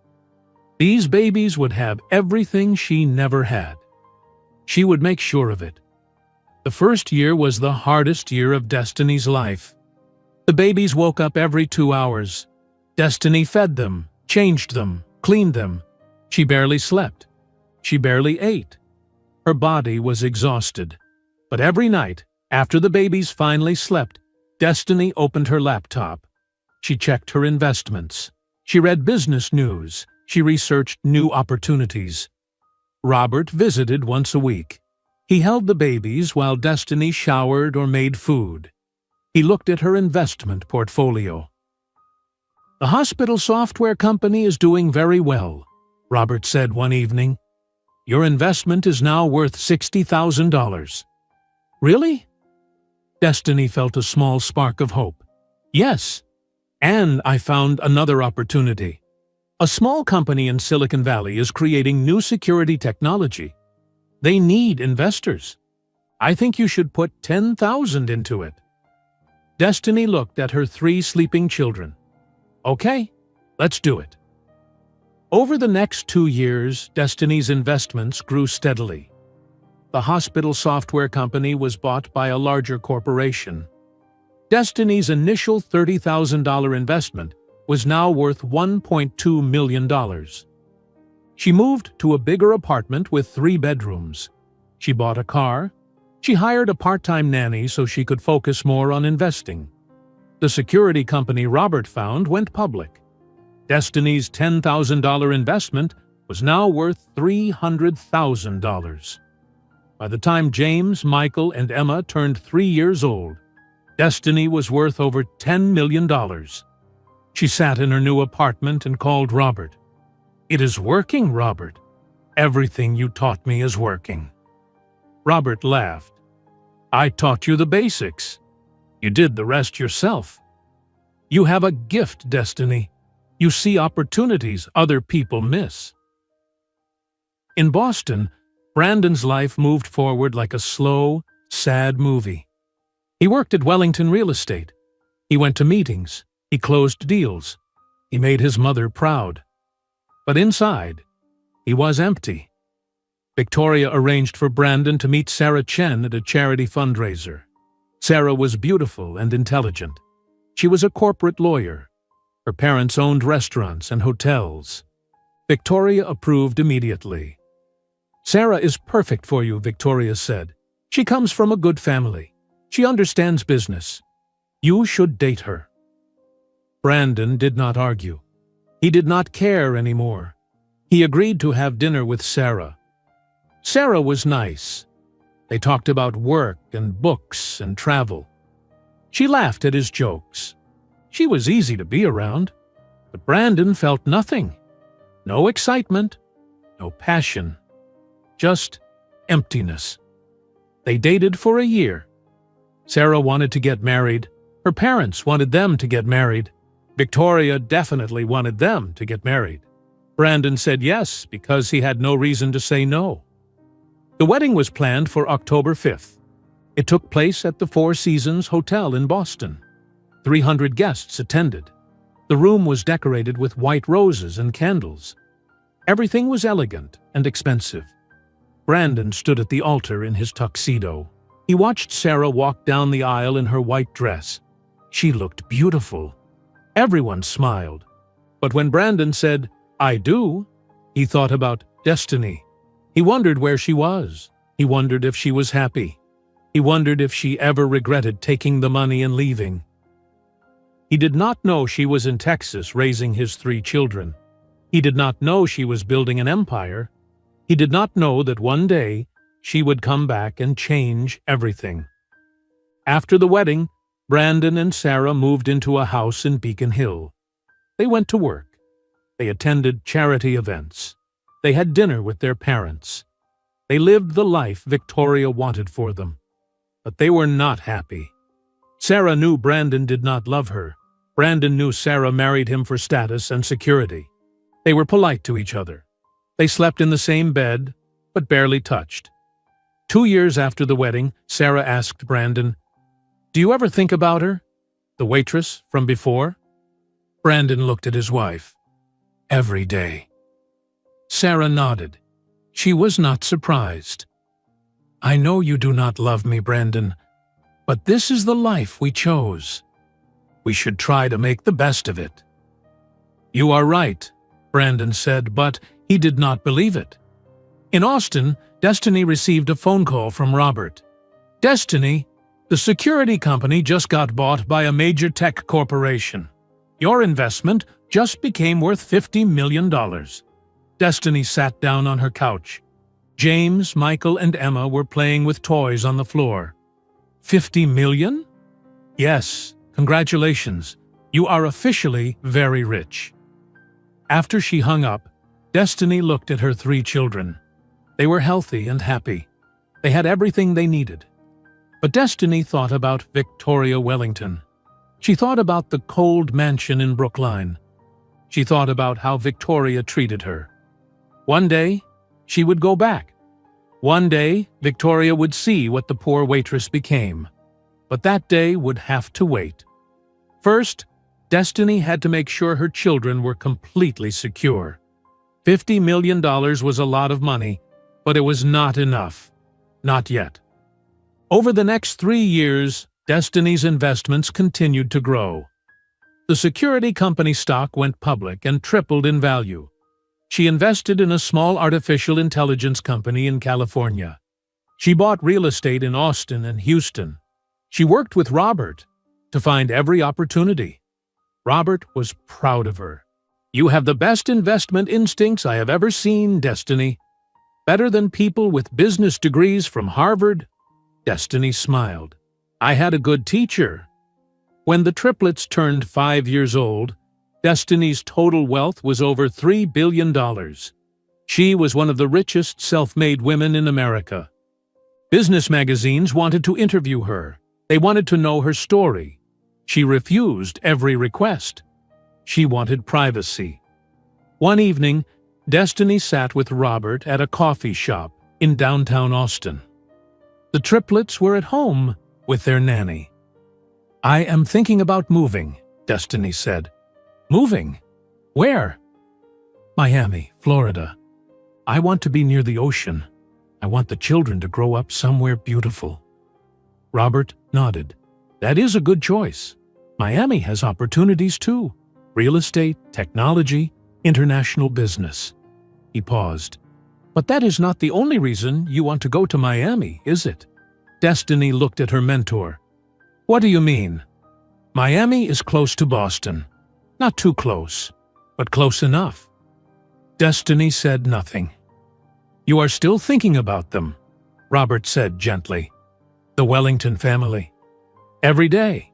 These babies would have everything she never had. She would make sure of it. The first year was the hardest year of Destiny's life. The babies woke up every 2 hours. Destiny fed them, changed them, cleaned them. She barely slept. She barely ate. Her body was exhausted. But every night, after the babies finally slept, Destiny opened her laptop. She checked her investments. She read business news. She researched new opportunities. Robert visited once a week. He held the babies while Destiny showered or made food. He looked at her investment portfolio. "The hospital software company is doing very well," Robert said one evening. "Your investment is now worth $60,000. "Really?" Destiny felt a small spark of hope. "Yes. And I found another opportunity. A small company in Silicon Valley is creating new security technology. They need investors. I think you should put $10,000 into it." Destiny looked at her 3 sleeping children. "Okay, let's do it." Over the next 2 years, Destiny's investments grew steadily. The hospital software company was bought by a larger corporation. Destiny's initial $30,000 investment was now worth $1.2 million. She moved to a bigger apartment with 3 bedrooms. She bought a car. She hired a part-time nanny so she could focus more on investing. The security company Robert found went public. Destiny's $10,000 investment was now worth $300,000. By the time James, Michael, and Emma turned 3 years old, Destiny was worth over $10 million. She sat in her new apartment and called Robert. "It is working, Robert. Everything you taught me is working." Robert laughed. "I taught you the basics. You did the rest yourself. You have a gift, Destiny. You see opportunities other people miss." In Boston, Brandon's life moved forward like a slow, sad movie. He worked at Wellington Real Estate. He went to meetings. He closed deals. He made his mother proud. But inside, he was empty. Victoria arranged for Brandon to meet Sarah Chen at a charity fundraiser. Sarah was beautiful and intelligent. She was a corporate lawyer. Her parents owned restaurants and hotels. Victoria approved immediately. "Sarah is perfect for you," Victoria said. "She comes from a good family. She understands business. You should date her." Brandon did not argue. He did not care anymore. He agreed to have dinner with Sarah. Sarah was nice. They talked about work and books and travel. She laughed at his jokes. She was easy to be around. But Brandon felt nothing. No excitement, no passion. Just emptiness. They dated for a year. Sarah wanted to get married. Her parents wanted them to get married. Victoria definitely wanted them to get married. Brandon said yes because he had no reason to say no. The wedding was planned for October 5th. It took place at the Four Seasons Hotel in Boston. 300 guests attended. The room was decorated with white roses and candles. Everything was elegant and expensive. Brandon stood at the altar in his tuxedo. He watched Sarah walk down the aisle in her white dress. She looked beautiful. Everyone smiled. But when Brandon said, "I do," he thought about Destiny. He wondered where she was. He wondered if she was happy. He wondered if she ever regretted taking the money and leaving. He did not know she was in Texas raising his 3 children. He did not know she was building an empire. He did not know that one day she would come back and change everything. After the wedding, Brandon and Sarah moved into a house in Beacon Hill. They went to work. They attended charity events. They had dinner with their parents. They lived the life Victoria wanted for them. But they were not happy. Sarah knew Brandon did not love her. Brandon knew Sarah married him for status and security. They were polite to each other. They slept in the same bed, but barely touched. 2 years after the wedding, Sarah asked Brandon, "Do you ever think about her? The waitress from before?" Brandon looked at his wife. "Every day." Sarah nodded. She was not surprised. "I know you do not love me, Brandon, but this is the life we chose. We should try to make the best of it." "You are right," Brandon said, but he did not believe it. In Austin, Destiny received a phone call from Robert. "Destiny, the security company just got bought by a major tech corporation. Your investment just became worth $50 million. Destiny sat down on her couch. James, Michael, and Emma were playing with toys on the floor. "$50 million? Yes, congratulations. You are officially very rich." After she hung up, Destiny looked at her 3 children. They were healthy and happy. They had everything they needed. But Destiny thought about Victoria Wellington. She thought about the cold mansion in Brookline. She thought about how Victoria treated her. One day, she would go back. One day, Victoria would see what the poor waitress became. But that day would have to wait. First, Destiny had to make sure her children were completely secure. $50 million was a lot of money, but it was not enough. Not yet. Over the next 3 years, Destiny's investments continued to grow. The security company stock went public and tripled in value. She invested in a small artificial intelligence company in California. She bought real estate in Austin and Houston. She worked with Robert to find every opportunity. Robert was proud of her. "You have the best investment instincts I have ever seen, Destiny. Better than people with business degrees from Harvard." Destiny smiled. "I had a good teacher." When the triplets turned 5 years old, Destiny's total wealth was over $3 billion. She was one of the richest self-made women in America. Business magazines wanted to interview her. They wanted to know her story. She refused every request. She wanted privacy. One evening, Destiny sat with Robert at a coffee shop in downtown Austin. The triplets were at home with their nanny. "I am thinking about moving," Destiny said. "Moving? Where?" "Miami, Florida. I want to be near the ocean. I want the children to grow up somewhere beautiful." Robert nodded. "That is a good choice. Miami has opportunities too. Real estate, technology, international business." He paused. "But that is not the only reason you want to go to Miami, is it?" Destiny looked at her mentor. "What do you mean?" "Miami is close to Boston. Not too close, but close enough." Destiny said nothing. "You are still thinking about them," Robert said gently. "The Wellington family. Every day.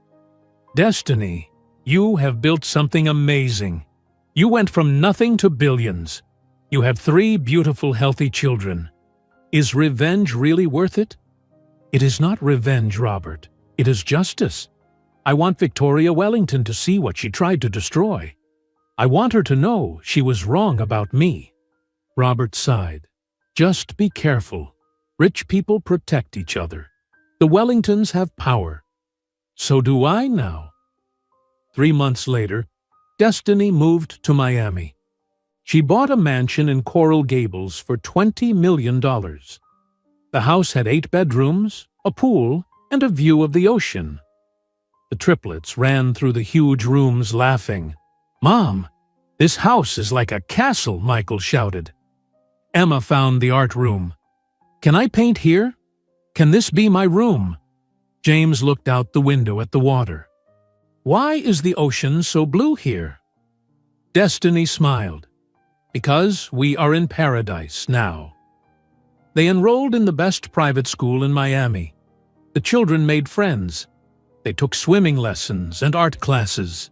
Destiny, you have built something amazing. You went from nothing to billions. You have 3 beautiful, healthy children. Is revenge really worth it?" "It is not revenge, Robert. It is justice. I want Victoria Wellington to see what she tried to destroy. I want her to know she was wrong about me." Robert sighed. "Just be careful. Rich people protect each other. The Wellingtons have power. So do I now." 3 months later, Destiny moved to Miami. She bought a mansion in Coral Gables for $20 million. The house had 8 bedrooms, a pool, and a view of the ocean. The triplets ran through the huge rooms laughing. "Mom, this house is like a castle," Michael shouted. Emma found the art room. "Can I paint here? Can this be my room?" James looked out the window at the water. "Why is the ocean so blue here?" Destiny smiled. "Because we are in paradise now." They enrolled in the best private school in Miami. The children made friends. They took swimming lessons and art classes.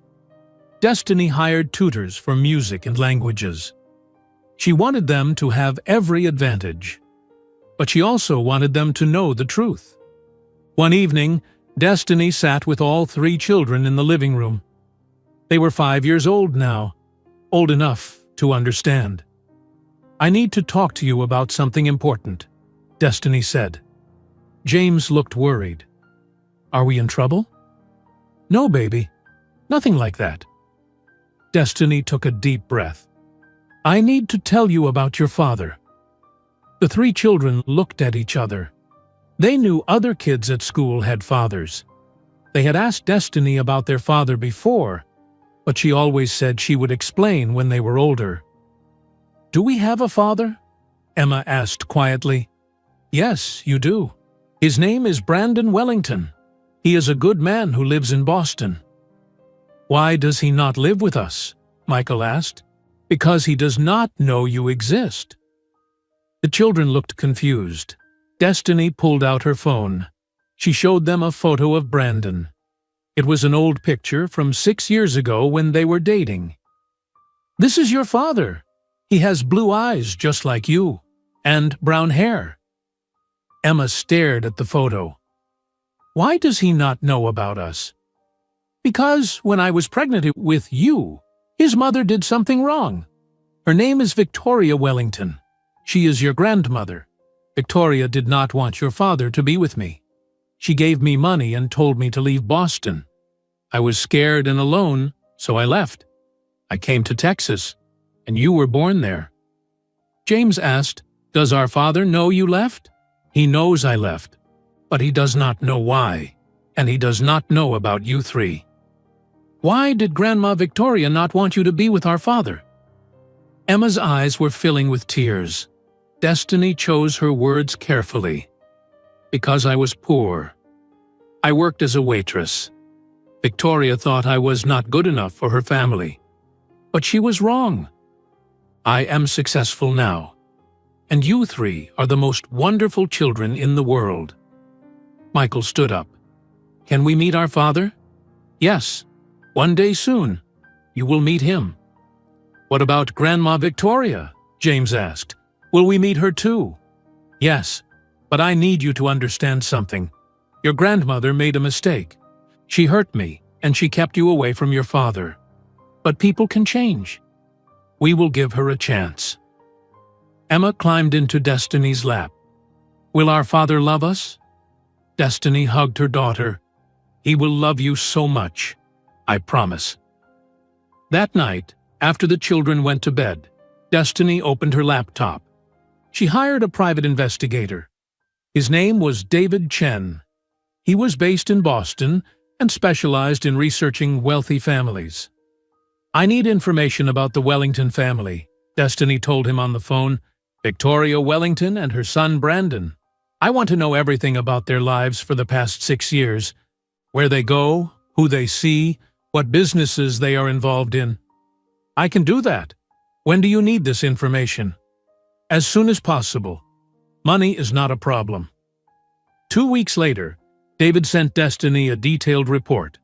Destiny hired tutors for music and languages. She wanted them to have every advantage. But she also wanted them to know the truth. One evening, Destiny sat with all 3 children in the living room. They were 5 years old now, old enough to understand. I need to talk to you about something important, Destiny said. James looked worried. Are we in trouble? No, baby. Nothing like that. Destiny took a deep breath. I need to tell you about your father. The three children looked at each other. They knew other kids at school had fathers. They had asked Destiny about their father before, but she always said she would explain when they were older. Do we have a father? Emma asked quietly. Yes, you do. His name is Brandon Wellington. He is a good man who lives in Boston. Why does he not live with us? Michael asked. Because he does not know you exist. The children looked confused. Destiny pulled out her phone. She showed them a photo of Brandon. It was an old picture from 6 years ago when they were dating. This is your father. He has blue eyes just like you, and brown hair. Emma stared at the photo. Why does he not know about us? Because when I was pregnant with you, his mother did something wrong. Her name is Victoria Wellington. She is your grandmother. Victoria did not want your father to be with me. She gave me money and told me to leave Boston. I was scared and alone, so I left. I came to Texas, and you were born there. James asked, Does our father know you left? He knows I left, but he does not know why, and he does not know about you three. Why did Grandma Victoria not want you to be with our father? Emma's eyes were filling with tears. Destiny chose her words carefully. Because I was poor. I worked as a waitress. Victoria thought I was not good enough for her family. But she was wrong. I am successful now. And you three are the most wonderful children in the world. Michael stood up. Can we meet our father? Yes. One day soon, you will meet him. What about Grandma Victoria? James asked. Will we meet her too? Yes, but I need you to understand something. Your grandmother made a mistake. She hurt me, and she kept you away from your father. But people can change. We will give her a chance. Emma climbed into Destiny's lap. Will our father love us? Destiny hugged her daughter. He will love you so much. I promise. That night, after the children went to bed, Destiny opened her laptop. She hired a private investigator. His name was David Chen. He was based in Boston and specialized in researching wealthy families. I need information about the Wellington family, Destiny told him on the phone. Victoria Wellington and her son Brandon. I want to know everything about their lives for the past 6 years. Where they go, who they see, what businesses they are involved in. I can do that. When do you need this information? As soon as possible. Money is not a problem. 2 weeks later, David sent Destiny a detailed report.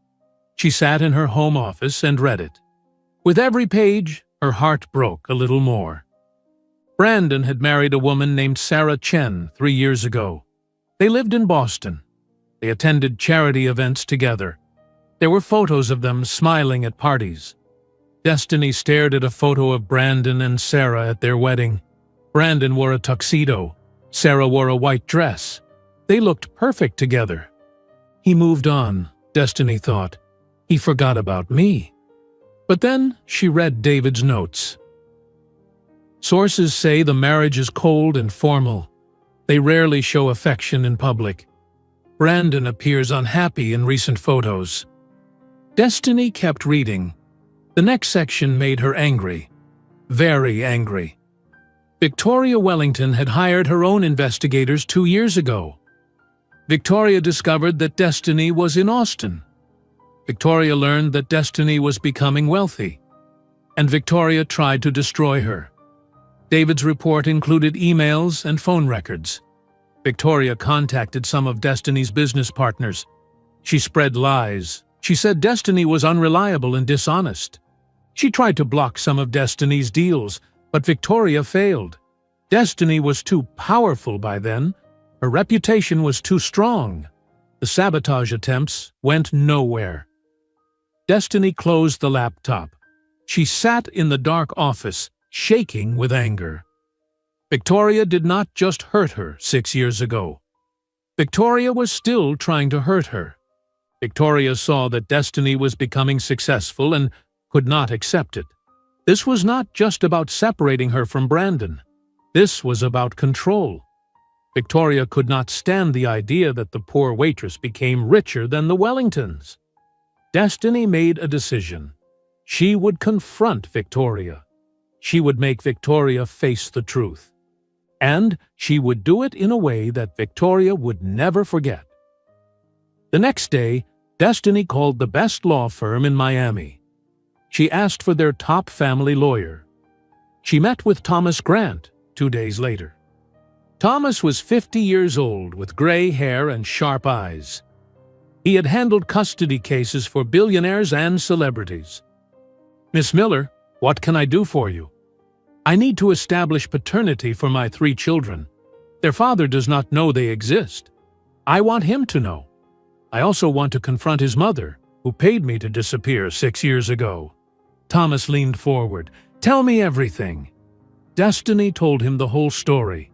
She sat in her home office and read it. With every page, her heart broke a little more. Brandon had married a woman named Sarah Chen 3 years ago. They lived in Boston. They attended charity events together. There were photos of them smiling at parties. Destiny stared at a photo of Brandon and Sarah at their wedding. Brandon wore a tuxedo. Sarah wore a white dress. They looked perfect together. He moved on, Destiny thought. He forgot about me. But then she read David's notes. Sources say the marriage is cold and formal. They rarely show affection in public. Brandon appears unhappy in recent photos. Destiny kept reading. The next section made her angry. Very angry. Victoria Wellington had hired her own investigators 2 years ago. Victoria discovered that Destiny was in Austin. Victoria learned that Destiny was becoming wealthy. And Victoria tried to destroy her. David's report included emails and phone records. Victoria contacted some of Destiny's business partners. She spread lies. She said Destiny was unreliable and dishonest. She tried to block some of Destiny's deals, but Victoria failed. Destiny was too powerful by then. Her reputation was too strong. The sabotage attempts went nowhere. Destiny closed the laptop. She sat in the dark office, shaking with anger. Victoria did not just hurt her 6 years ago. Victoria was still trying to hurt her. Victoria saw that Destiny was becoming successful and could not accept it. This was not just about separating her from Brandon. This was about control. Victoria could not stand the idea that the poor waitress became richer than the Wellingtons. Destiny made a decision. She would confront Victoria. She would make Victoria face the truth. And she would do it in a way that Victoria would never forget. The next day, Destiny called the best law firm in Miami. She asked for their top family lawyer. She met with Thomas Grant 2 days later. Thomas was 50 years old with gray hair and sharp eyes. He had handled custody cases for billionaires and celebrities. "Miss Miller, what can I do for you?" "I need to establish paternity for my 3 children. Their father does not know they exist. I want him to know. I also want to confront his mother, who paid me to disappear 6 years ago." Thomas leaned forward. "Tell me everything." Destiny told him the whole story.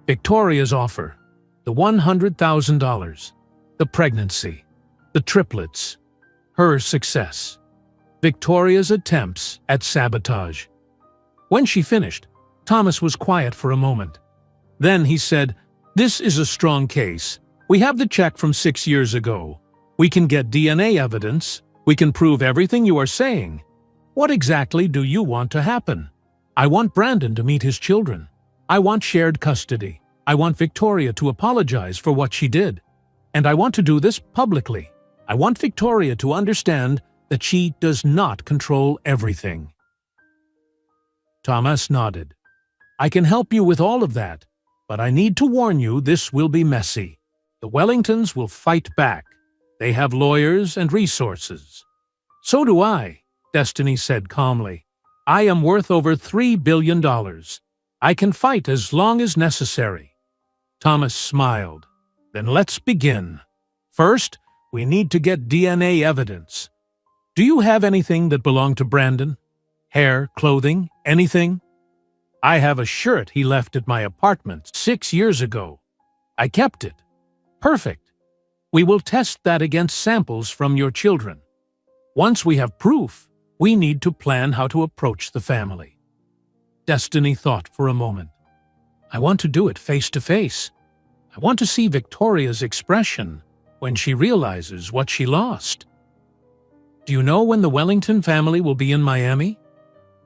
Victoria's offer, the $100,000, the pregnancy, the triplets, her success, Victoria's attempts at sabotage. When she finished, Thomas was quiet for a moment. Then he said, "This is a strong case. We have the check from 6 years ago. We can get DNA evidence. We can prove everything you are saying. What exactly do you want to happen?" "I want Brandon to meet his children. I want shared custody. I want Victoria to apologize for what she did. And I want to do this publicly. I want Victoria to understand that she does not control everything." Thomas nodded. "I can help you with all of that, but I need to warn you this will be messy. The Wellingtons will fight back. They have lawyers and resources." "So do I," Destiny said calmly. "I am worth over $3 billion. I can fight as long as necessary." Thomas smiled. "Then let's begin. First, we need to get DNA evidence. Do you have anything that belonged to Brandon? Hair, clothing, anything?" "I have a shirt he left at my apartment 6 years ago. I kept it." "Perfect. We will test that against samples from your children. Once we have proof, we need to plan how to approach the family." Destiny thought for a moment. "I want to do it face to face. I want to see Victoria's expression when she realizes what she lost." "Do you know when the Wellington family will be in Miami?"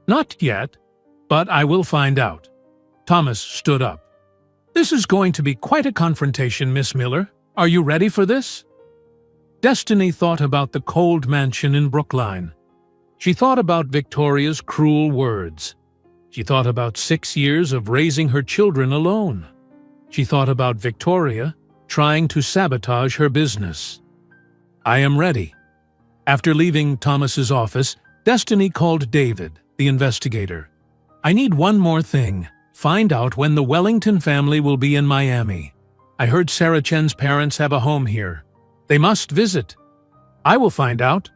"Not yet, but I will find out." Thomas stood up. "This is going to be quite a confrontation, Miss Miller. Are you ready for this?" Destiny thought about the cold mansion in Brookline. She thought about Victoria's cruel words. She thought about 6 years of raising her children alone. She thought about Victoria trying to sabotage her business. "I am ready." After leaving Thomas's office, Destiny called David, the investigator. "I need one more thing. Find out when the Wellington family will be in Miami. I heard Sarah Chen's parents have a home here. They must visit." "I will find out."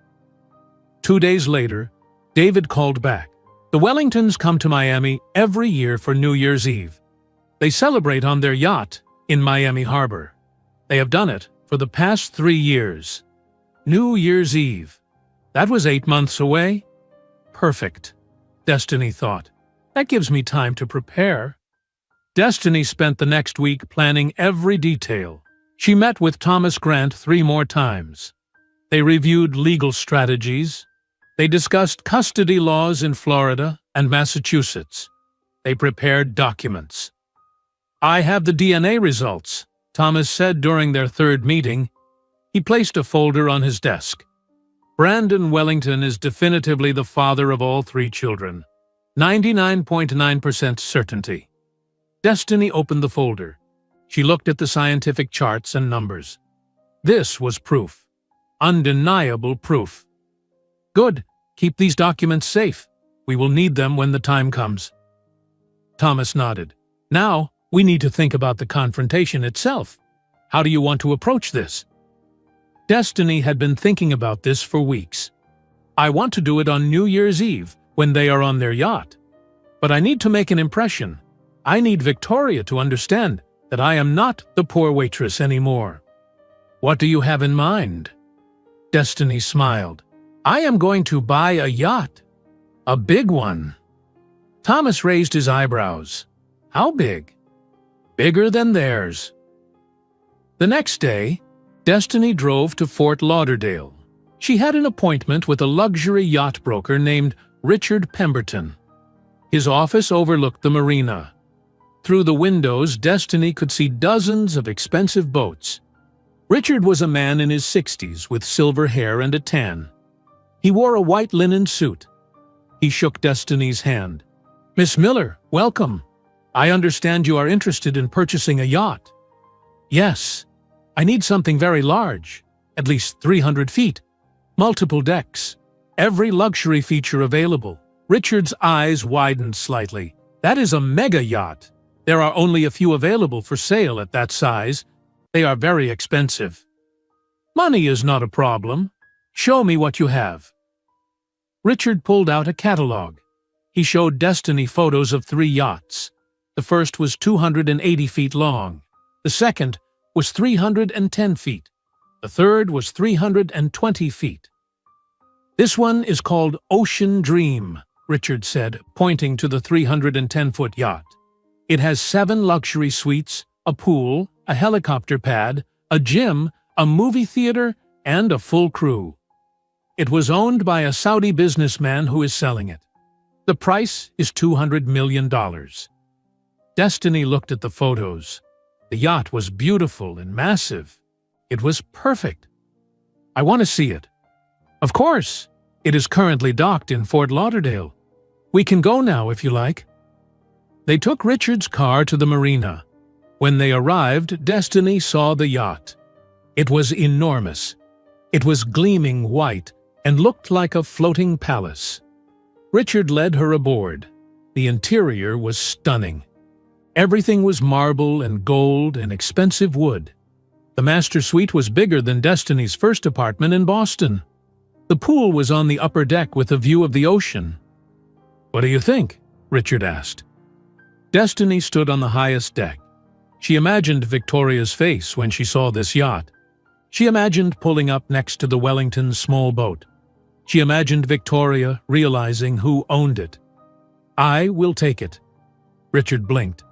2 days later, David called back. "The Wellingtons come to Miami every year for New Year's Eve. They celebrate on their yacht in Miami Harbor. They have done it for the past 3 years. New Year's Eve. That was 8 months away. Perfect," Destiny thought. "That gives me time to prepare." Destiny spent the next week planning every detail. She met with Thomas Grant 3 more times. They reviewed legal strategies. They discussed custody laws in Florida and Massachusetts. They prepared documents. "I have the DNA results," Thomas said during their 3rd meeting. He placed a folder on his desk. "Brandon Wellington is definitively the father of all 3 children. 99.9% certainty." Destiny opened the folder. She looked at the scientific charts and numbers. This was proof. Undeniable proof. "Good. Keep these documents safe. We will need them when the time comes." Thomas nodded. "Now, we need to think about the confrontation itself. How do you want to approach this?" Destiny had been thinking about this for weeks. "I want to do it on New Year's Eve, when they are on their yacht. But I need to make an impression. I need Victoria to understand that I am not the poor waitress anymore. What do you have in mind? Destiny smiled. I am going to buy a yacht. A big one. Thomas raised his eyebrows. How big? Bigger than theirs. The next day, Destiny drove to Fort Lauderdale. She had an appointment with a luxury yacht broker named Richard Pemberton. His office overlooked the marina. Through the windows, Destiny could see dozens of expensive boats. Richard was a man in his 60s with silver hair and a tan. He wore a white linen suit. He shook Destiny's hand. Miss Miller, welcome. I understand you are interested in purchasing a yacht. Yes. I need something very large, at least 300 feet. Multiple decks. Every luxury feature available. Richard's eyes widened slightly. That is a mega yacht. There are only a few available for sale at that size. They are very expensive. Money is not a problem. Show me what you have. Richard pulled out a catalog. He showed Destiny photos of 3 yachts. The first was 280 feet long. The second was 310 feet. The third was 320 feet. This one is called Ocean Dream, Richard said, pointing to the 310-foot yacht. It has 7 luxury suites, a pool, a helicopter pad, a gym, a movie theater, and a full crew. It was owned by a Saudi businessman who is selling it. The price is $200 million. Destiny looked at the photos. The yacht was beautiful and massive. It was perfect. I want to see it. Of course. It is currently docked in Fort Lauderdale. We can go now if you like. They took Richard's car to the marina. When they arrived, Destiny saw the yacht. It was enormous. It was gleaming white and looked like a floating palace. Richard led her aboard. The interior was stunning. Everything was marble and gold and expensive wood. The master suite was bigger than Destiny's first apartment in Boston. The pool was on the upper deck with a view of the ocean. What do you think? Richard asked. Destiny stood on the highest deck. She imagined Victoria's face when she saw this yacht. She imagined pulling up next to the Wellington's small boat. She imagined Victoria realizing who owned it. I will take it. Richard blinked.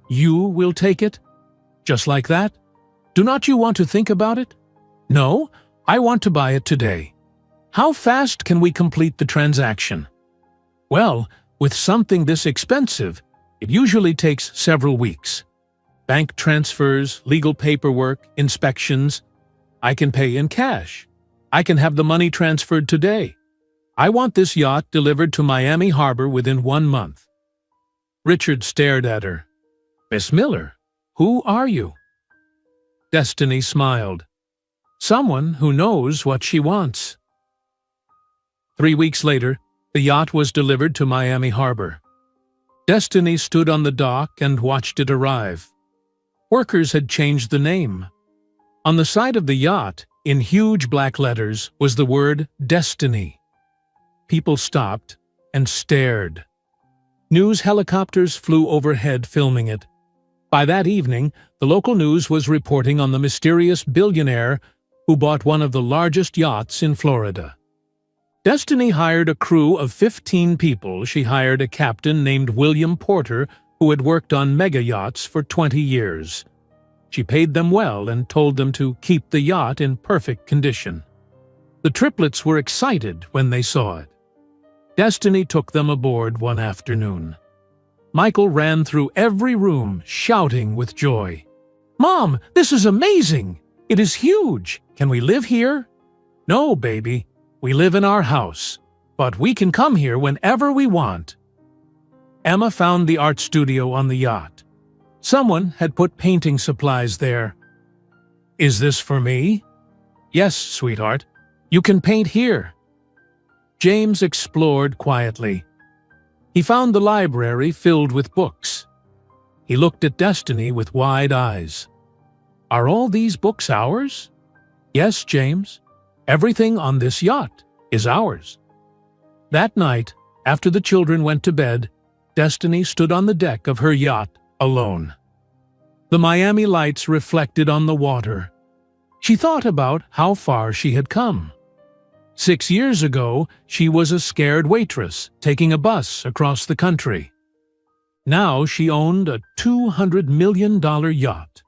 You will take it? Just like that? Do not you want to think about it? No, I want to buy it today. How fast can we complete the transaction? Well, with something this expensive, it usually takes several weeks. Bank transfers, legal paperwork, inspections. I can pay in cash. I can have the money transferred today. I want this yacht delivered to Miami Harbor within 1 month. Richard stared at her. Miss Miller, who are you? Destiny smiled. Someone who knows what she wants. 3 weeks later, the yacht was delivered to Miami Harbor. Destiny stood on the dock and watched it arrive. Workers had changed the name. On the side of the yacht, in huge black letters, was the word Destiny. People stopped and stared. News helicopters flew overhead filming it. By that evening, the local news was reporting on the mysterious billionaire who bought one of the largest yachts in Florida. Destiny hired a crew of 15 people. She hired a captain named William Porter who had worked on mega yachts for 20 years. She paid them well and told them to keep the yacht in perfect condition. The triplets were excited when they saw it. Destiny took them aboard one afternoon. Michael ran through every room, shouting with joy. Mom, this is amazing! It is huge! Can we live here? No, baby. We live in our house, but we can come here whenever we want. Emma found the art studio on the yacht. Someone had put painting supplies there. Is this for me? Yes, sweetheart. You can paint here. James explored quietly. He found the library filled with books. He looked at Destiny with wide eyes. Are all these books ours? Yes, James. Everything on this yacht is ours. That night, after the children went to bed, Destiny stood on the deck of her yacht alone. The Miami lights reflected on the water. She thought about how far she had come. 6 years ago, she was a scared waitress taking a bus across the country. Now she owned a $200 million yacht.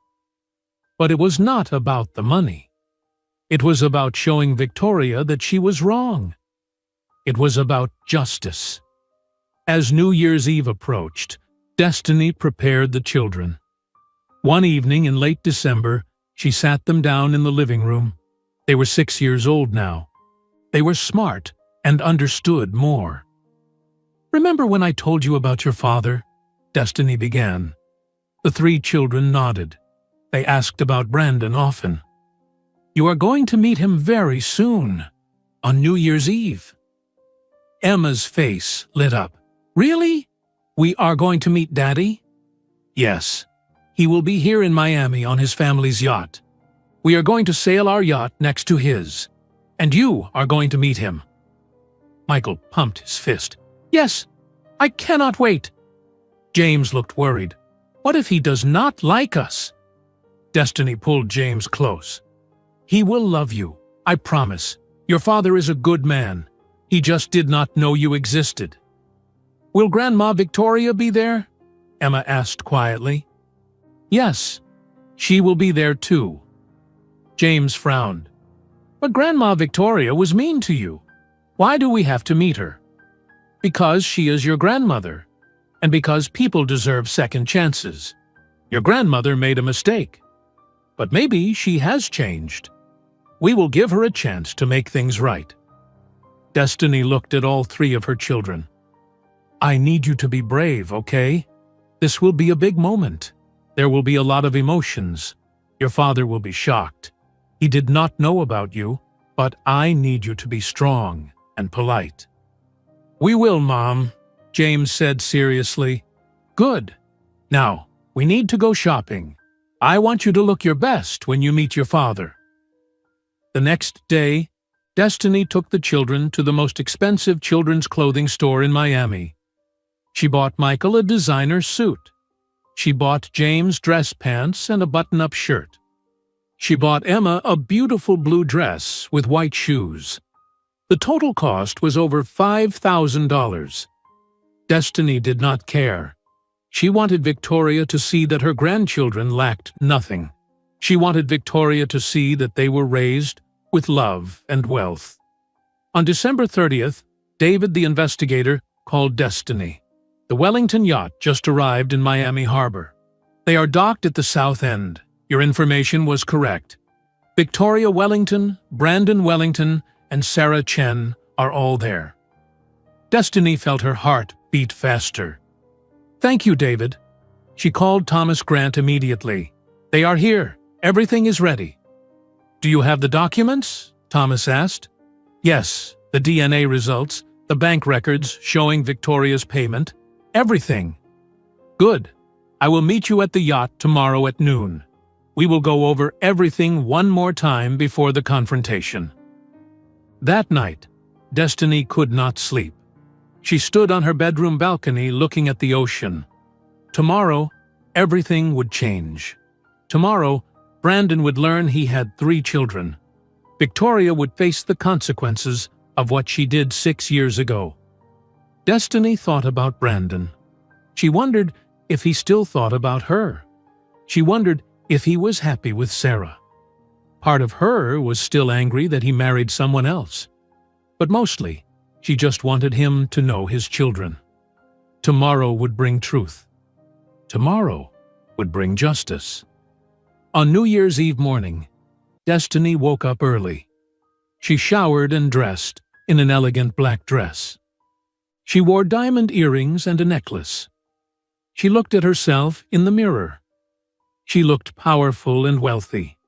But it was not about the money. It was about showing Victoria that she was wrong. It was about justice. As New Year's Eve approached, Destiny prepared the children. One evening in late December, she sat them down in the living room. They were 6 years old now. They were smart and understood more. "Remember when I told you about your father?" Destiny began. The 3 children nodded. They asked about Brandon often. "You are going to meet him very soon, on New Year's Eve." Emma's face lit up. "Really? We are going to meet Daddy?" "Yes. He will be here in Miami on his family's yacht. We are going to sail our yacht next to his. And you are going to meet him." Michael pumped his fist. "Yes, I cannot wait." James looked worried. "What if he does not like us?" Destiny pulled James close. "He will love you, I promise. Your father is a good man. He just did not know you existed." "Will Grandma Victoria be there?" Emma asked quietly. "Yes, she will be there too." James frowned. "But Grandma Victoria was mean to you. Why do we have to meet her?" "Because she is your grandmother, and because people deserve second chances. Your grandmother made a mistake. But maybe she has changed. We will give her a chance to make things right." Destiny looked at all 3 of her children. "I need you to be brave, okay? This will be a big moment. There will be a lot of emotions. Your father will be shocked. He did not know about you, but I need you to be strong and polite." "We will, Mom," James said seriously. "Good. Now, we need to go shopping. I want you to look your best when you meet your father." The next day, Destiny took the children to the most expensive children's clothing store in Miami. She bought Michael a designer suit. She bought James dress pants and a button-up shirt. She bought Emma a beautiful blue dress with white shoes. The total cost was over $5,000. Destiny did not care. She wanted Victoria to see that her grandchildren lacked nothing. She wanted Victoria to see that they were raised with love and wealth. On December 30th, David the investigator called Destiny. The Wellington yacht just arrived in Miami Harbor. "They are docked at the south end. Your information was correct. Victoria Wellington, Brandon Wellington, and Sarah Chen are all there." Destiny felt her heart beat faster. "Thank you, David." She called Thomas Grant immediately. "They are here. Everything is ready." "Do you have the documents?" Thomas asked. "Yes, the DNA results, the bank records showing Victoria's payment, everything." "Good. I will meet you at the yacht tomorrow at noon. We will go over everything one more time before the confrontation." That night, Destiny could not sleep. She stood on her bedroom balcony looking at the ocean. Tomorrow, everything would change. Tomorrow, Brandon would learn he had 3 children. Victoria would face the consequences of what she did 6 years ago. Destiny thought about Brandon. She wondered if he still thought about her. She wondered if he was happy with Sarah. Part of her was still angry that he married someone else. But mostly, she just wanted him to know his children. Tomorrow would bring truth. Tomorrow would bring justice. On New Year's Eve morning, Destiny woke up early. She showered and dressed in an elegant black dress. She wore diamond earrings and a necklace. She looked at herself in the mirror. She looked powerful and wealthy.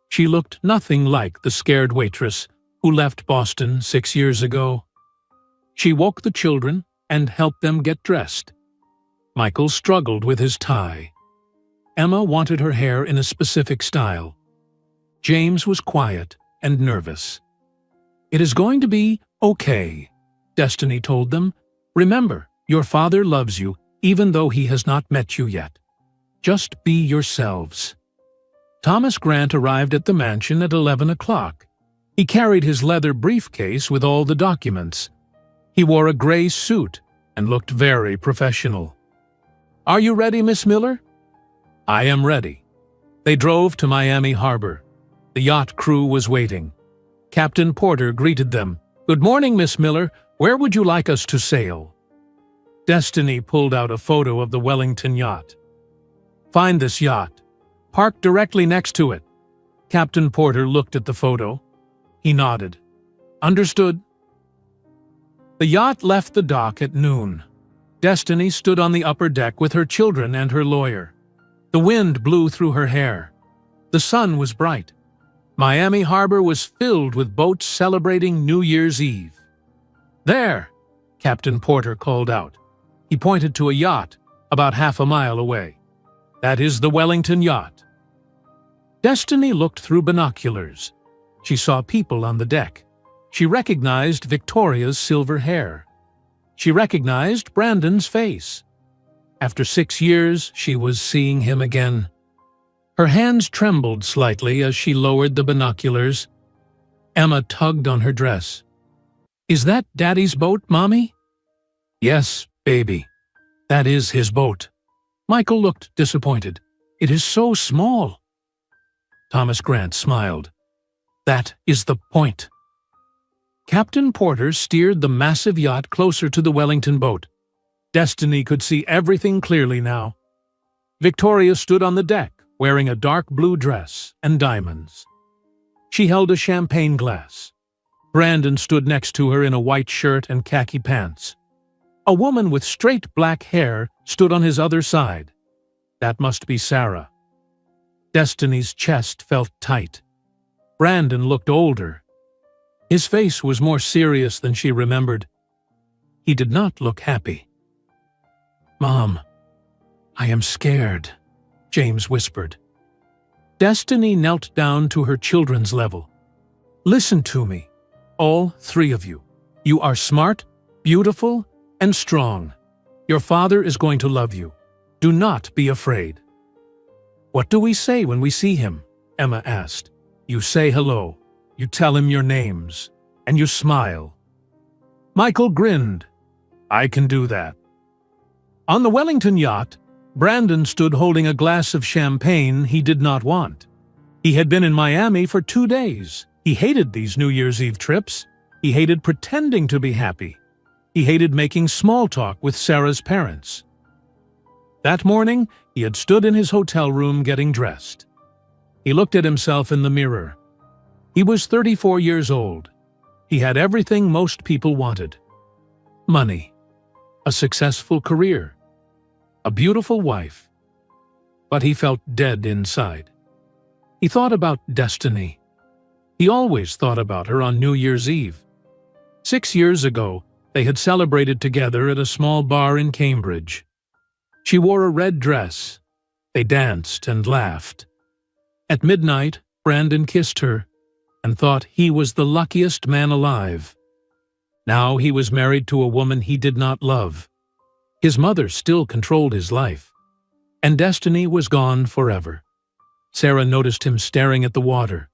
She looked nothing like the scared waitress who left Boston 6 years ago. She woke the children and helped them get dressed. Michael struggled with his tie. Emma wanted her hair in a specific style. James was quiet and nervous. "It is going to be okay," Destiny told them. "Remember, your father loves you even though he has not met you yet. Just be yourselves." Thomas Grant arrived at the mansion at 11 o'clock. He carried his leather briefcase with all the documents. He wore a gray suit and looked very professional. "Are you ready, Miss Miller?" "I am ready." They drove to Miami Harbor. The yacht crew was waiting. Captain Porter greeted them. "Good morning, Miss Miller. Where would you like us to sail?" Destiny pulled out a photo of the Wellington yacht. "Find this yacht. Park directly next to it." Captain Porter looked at the photo. He nodded. "Understood." The yacht left the dock at noon. Destiny stood on the upper deck with her children and her lawyer. The wind blew through her hair. The sun was bright. Miami Harbor was filled with boats celebrating New Year's Eve. "There!" Captain Porter called out. He pointed to a yacht about half a mile away. "That is the Wellington yacht." Destiny looked through binoculars. She saw people on the deck. She recognized Victoria's silver hair. She recognized Brandon's face. After 6 years, she was seeing him again. Her hands trembled slightly as she lowered the binoculars. Emma tugged on her dress. "Is that Daddy's boat, Mommy?" "Yes, baby. That is his boat." Michael looked disappointed. "It is so small." Thomas Grant smiled. "That is the point." Captain Porter steered the massive yacht closer to the Wellington boat. Destiny could see everything clearly now. Victoria stood on the deck, wearing a dark blue dress and diamonds. She held a champagne glass. Brandon stood next to her in a white shirt and khaki pants. A woman with straight black hair stood on his other side. That must be Sarah. Destiny's chest felt tight. Brandon looked older. His face was more serious than she remembered. He did not look happy. "Mom, I am scared," James whispered. Destiny knelt down to her children's level. "Listen to me, all 3 of you. You are smart, beautiful, and strong. Your father is going to love you. Do not be afraid." "What do we say when we see him?" Emma asked. "You say hello. You tell him your names. And you smile." Michael grinned. "I can do that." On the Wellington yacht, Brandon stood holding a glass of champagne he did not want. He had been in Miami for 2 days. He hated these New Year's Eve trips. He hated pretending to be happy. He hated making small talk with Sarah's parents. That morning, he had stood in his hotel room getting dressed. He looked at himself in the mirror. He was 34 years old. He had everything most people wanted. Money, a successful career, a beautiful wife. But he felt dead inside. He thought about Destiny. He always thought about her on New Year's Eve. 6 years ago, they had celebrated together at a small bar in Cambridge. She wore a red dress. They danced and laughed. At midnight, Brandon kissed her and thought he was the luckiest man alive. Now he was married to a woman he did not love. His mother still controlled his life. And Destiny was gone forever. Sarah noticed him staring at the water.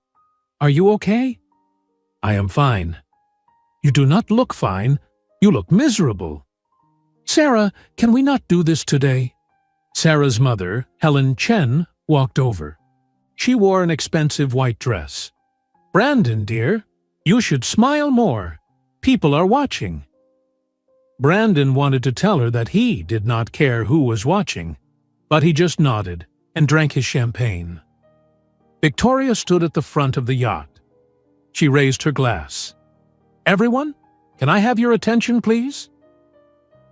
"Are you okay?" "I am fine." "You do not look fine. You look miserable." "Sarah, can we not do this today?" Sarah's mother, Helen Chen, walked over. She wore an expensive white dress. "Brandon, dear, you should smile more. People are watching." Brandon wanted to tell her that he did not care who was watching, but he just nodded and drank his champagne. Victoria stood at the front of the yacht. She raised her glass. "Everyone, can I have your attention, please?"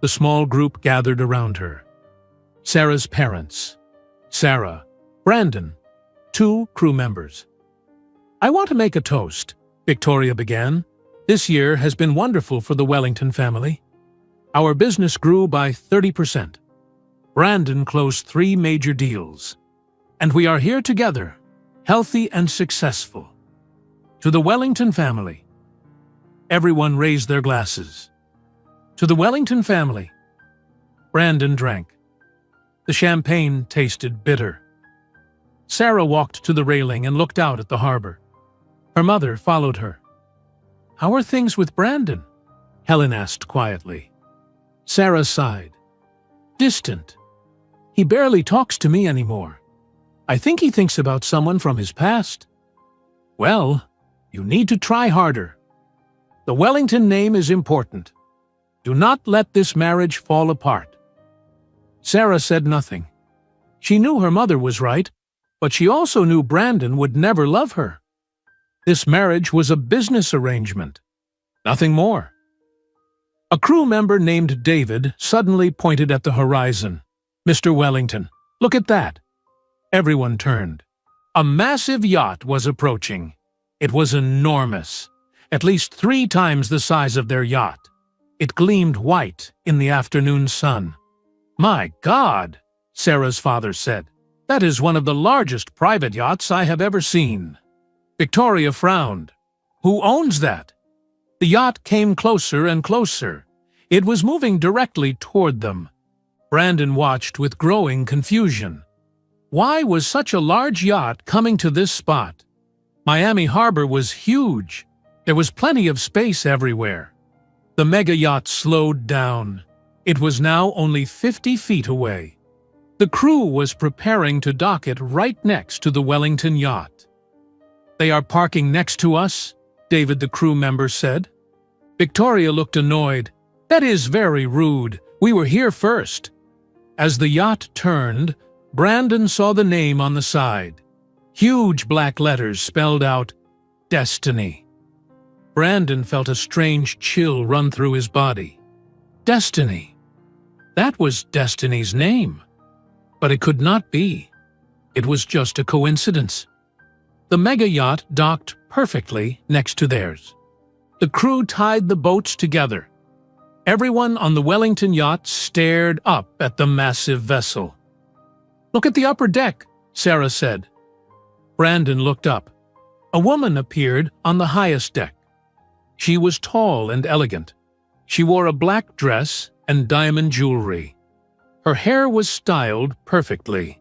The small group gathered around her. Sarah's parents, Sarah, Brandon, 2 crew members. "I want to make a toast," Victoria began. "This year has been wonderful for the Wellington family. Our business grew by 30%. Brandon closed 3 major deals. And we are here together, healthy and successful. To the Wellington family." Everyone raised their glasses. "To the Wellington family." Brandon drank. The champagne tasted bitter. Sarah walked to the railing and looked out at the harbor. Her mother followed her. "How are things with Brandon?" Helen asked quietly. Sarah sighed. "Distant. He barely talks to me anymore. I think he thinks about someone from his past." "Well, you need to try harder. The Wellington name is important. Do not let this marriage fall apart." Sarah said nothing. She knew her mother was right, but she also knew Brandon would never love her. This marriage was a business arrangement. Nothing more. A crew member named David suddenly pointed at the horizon. "Mr. Wellington, look at that." Everyone turned. A massive yacht was approaching. It was enormous, at least 3 times the size of their yacht. It gleamed white in the afternoon sun. "My God," Sarah's father said. "That is one of the largest private yachts I have ever seen." Victoria frowned. "Who owns that?" The yacht came closer and closer. It was moving directly toward them. Brandon watched with growing confusion. Why was such a large yacht coming to this spot? Miami Harbor was huge. There was plenty of space everywhere. The mega yacht slowed down. It was now only 50 feet away. The crew was preparing to dock it right next to the Wellington yacht. "They are parking next to us," David, the crew member, said. Victoria looked annoyed. "That is very rude. We were here first." As the yacht turned, Brandon saw the name on the side. Huge black letters spelled out, "Destiny." Brandon felt a strange chill run through his body. Destiny. That was Destiny's name. But it could not be. It was just a coincidence. The mega yacht docked perfectly next to theirs. The crew tied the boats together. Everyone on the Wellington yacht stared up at the massive vessel. "Look at the upper deck," Sarah said. Brandon looked up. A woman appeared on the highest deck. She was tall and elegant. She wore a black dress and diamond jewelry. Her hair was styled perfectly.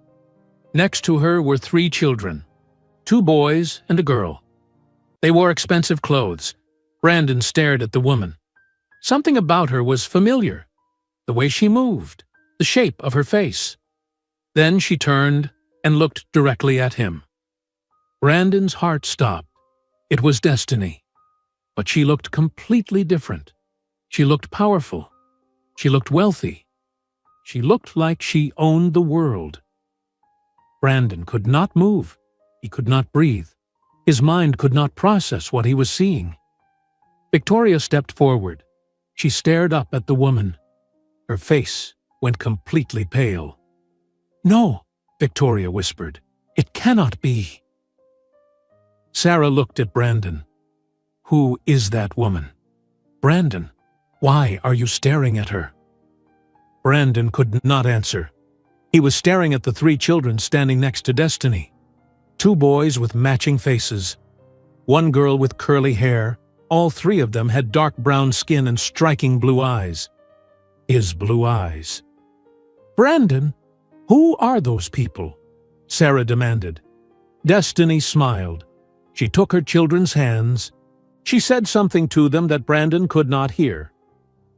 Next to her were 3 children, 2 boys and a girl. They wore expensive clothes. Brandon stared at the woman. Something about her was familiar. The way she moved, the shape of her face. Then she turned and looked directly at him. Brandon's heart stopped. It was Destiny. But she looked completely different. She looked powerful. She looked wealthy. She looked like she owned the world. Brandon could not move. He could not breathe. His mind could not process what he was seeing. Victoria stepped forward. She stared up at the woman. Her face went completely pale. "No," Victoria whispered. "It cannot be." Sarah looked at Brandon. "Who is that woman?" "Brandon, why are you staring at her?" Brandon could not answer. He was staring at the 3 children standing next to Destiny. 2 boys with matching faces. 1 girl with curly hair. All 3 of them had dark brown skin and striking blue eyes. His blue eyes. "Brandon, who are those people?" Sarah demanded. Destiny smiled. She took her children's hands. She said something to them that Brandon could not hear.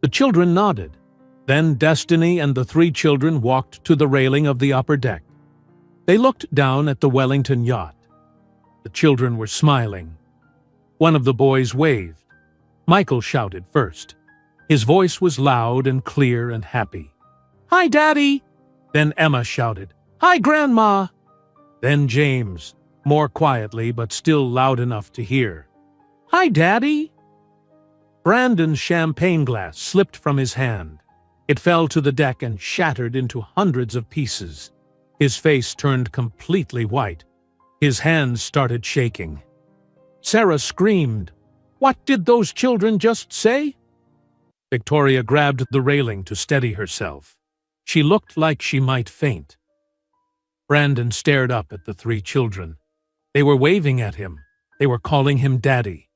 The children nodded. Then Destiny and the 3 children walked to the railing of the upper deck. They looked down at the Wellington yacht. The children were smiling. One of the boys waved. Michael shouted first. His voice was loud and clear and happy. "Hi, Daddy!" Then Emma shouted, "Hi, Grandma!" Then James, more quietly but still loud enough to hear, "Hi, Daddy!" Brandon's champagne glass slipped from his hand. It fell to the deck and shattered into hundreds of pieces. His face turned completely white. His hands started shaking. Sarah screamed, "What did those children just say?" Victoria grabbed the railing to steady herself. She looked like she might faint. Brandon stared up at the 3 children. They were waving at him. They were calling him Daddy.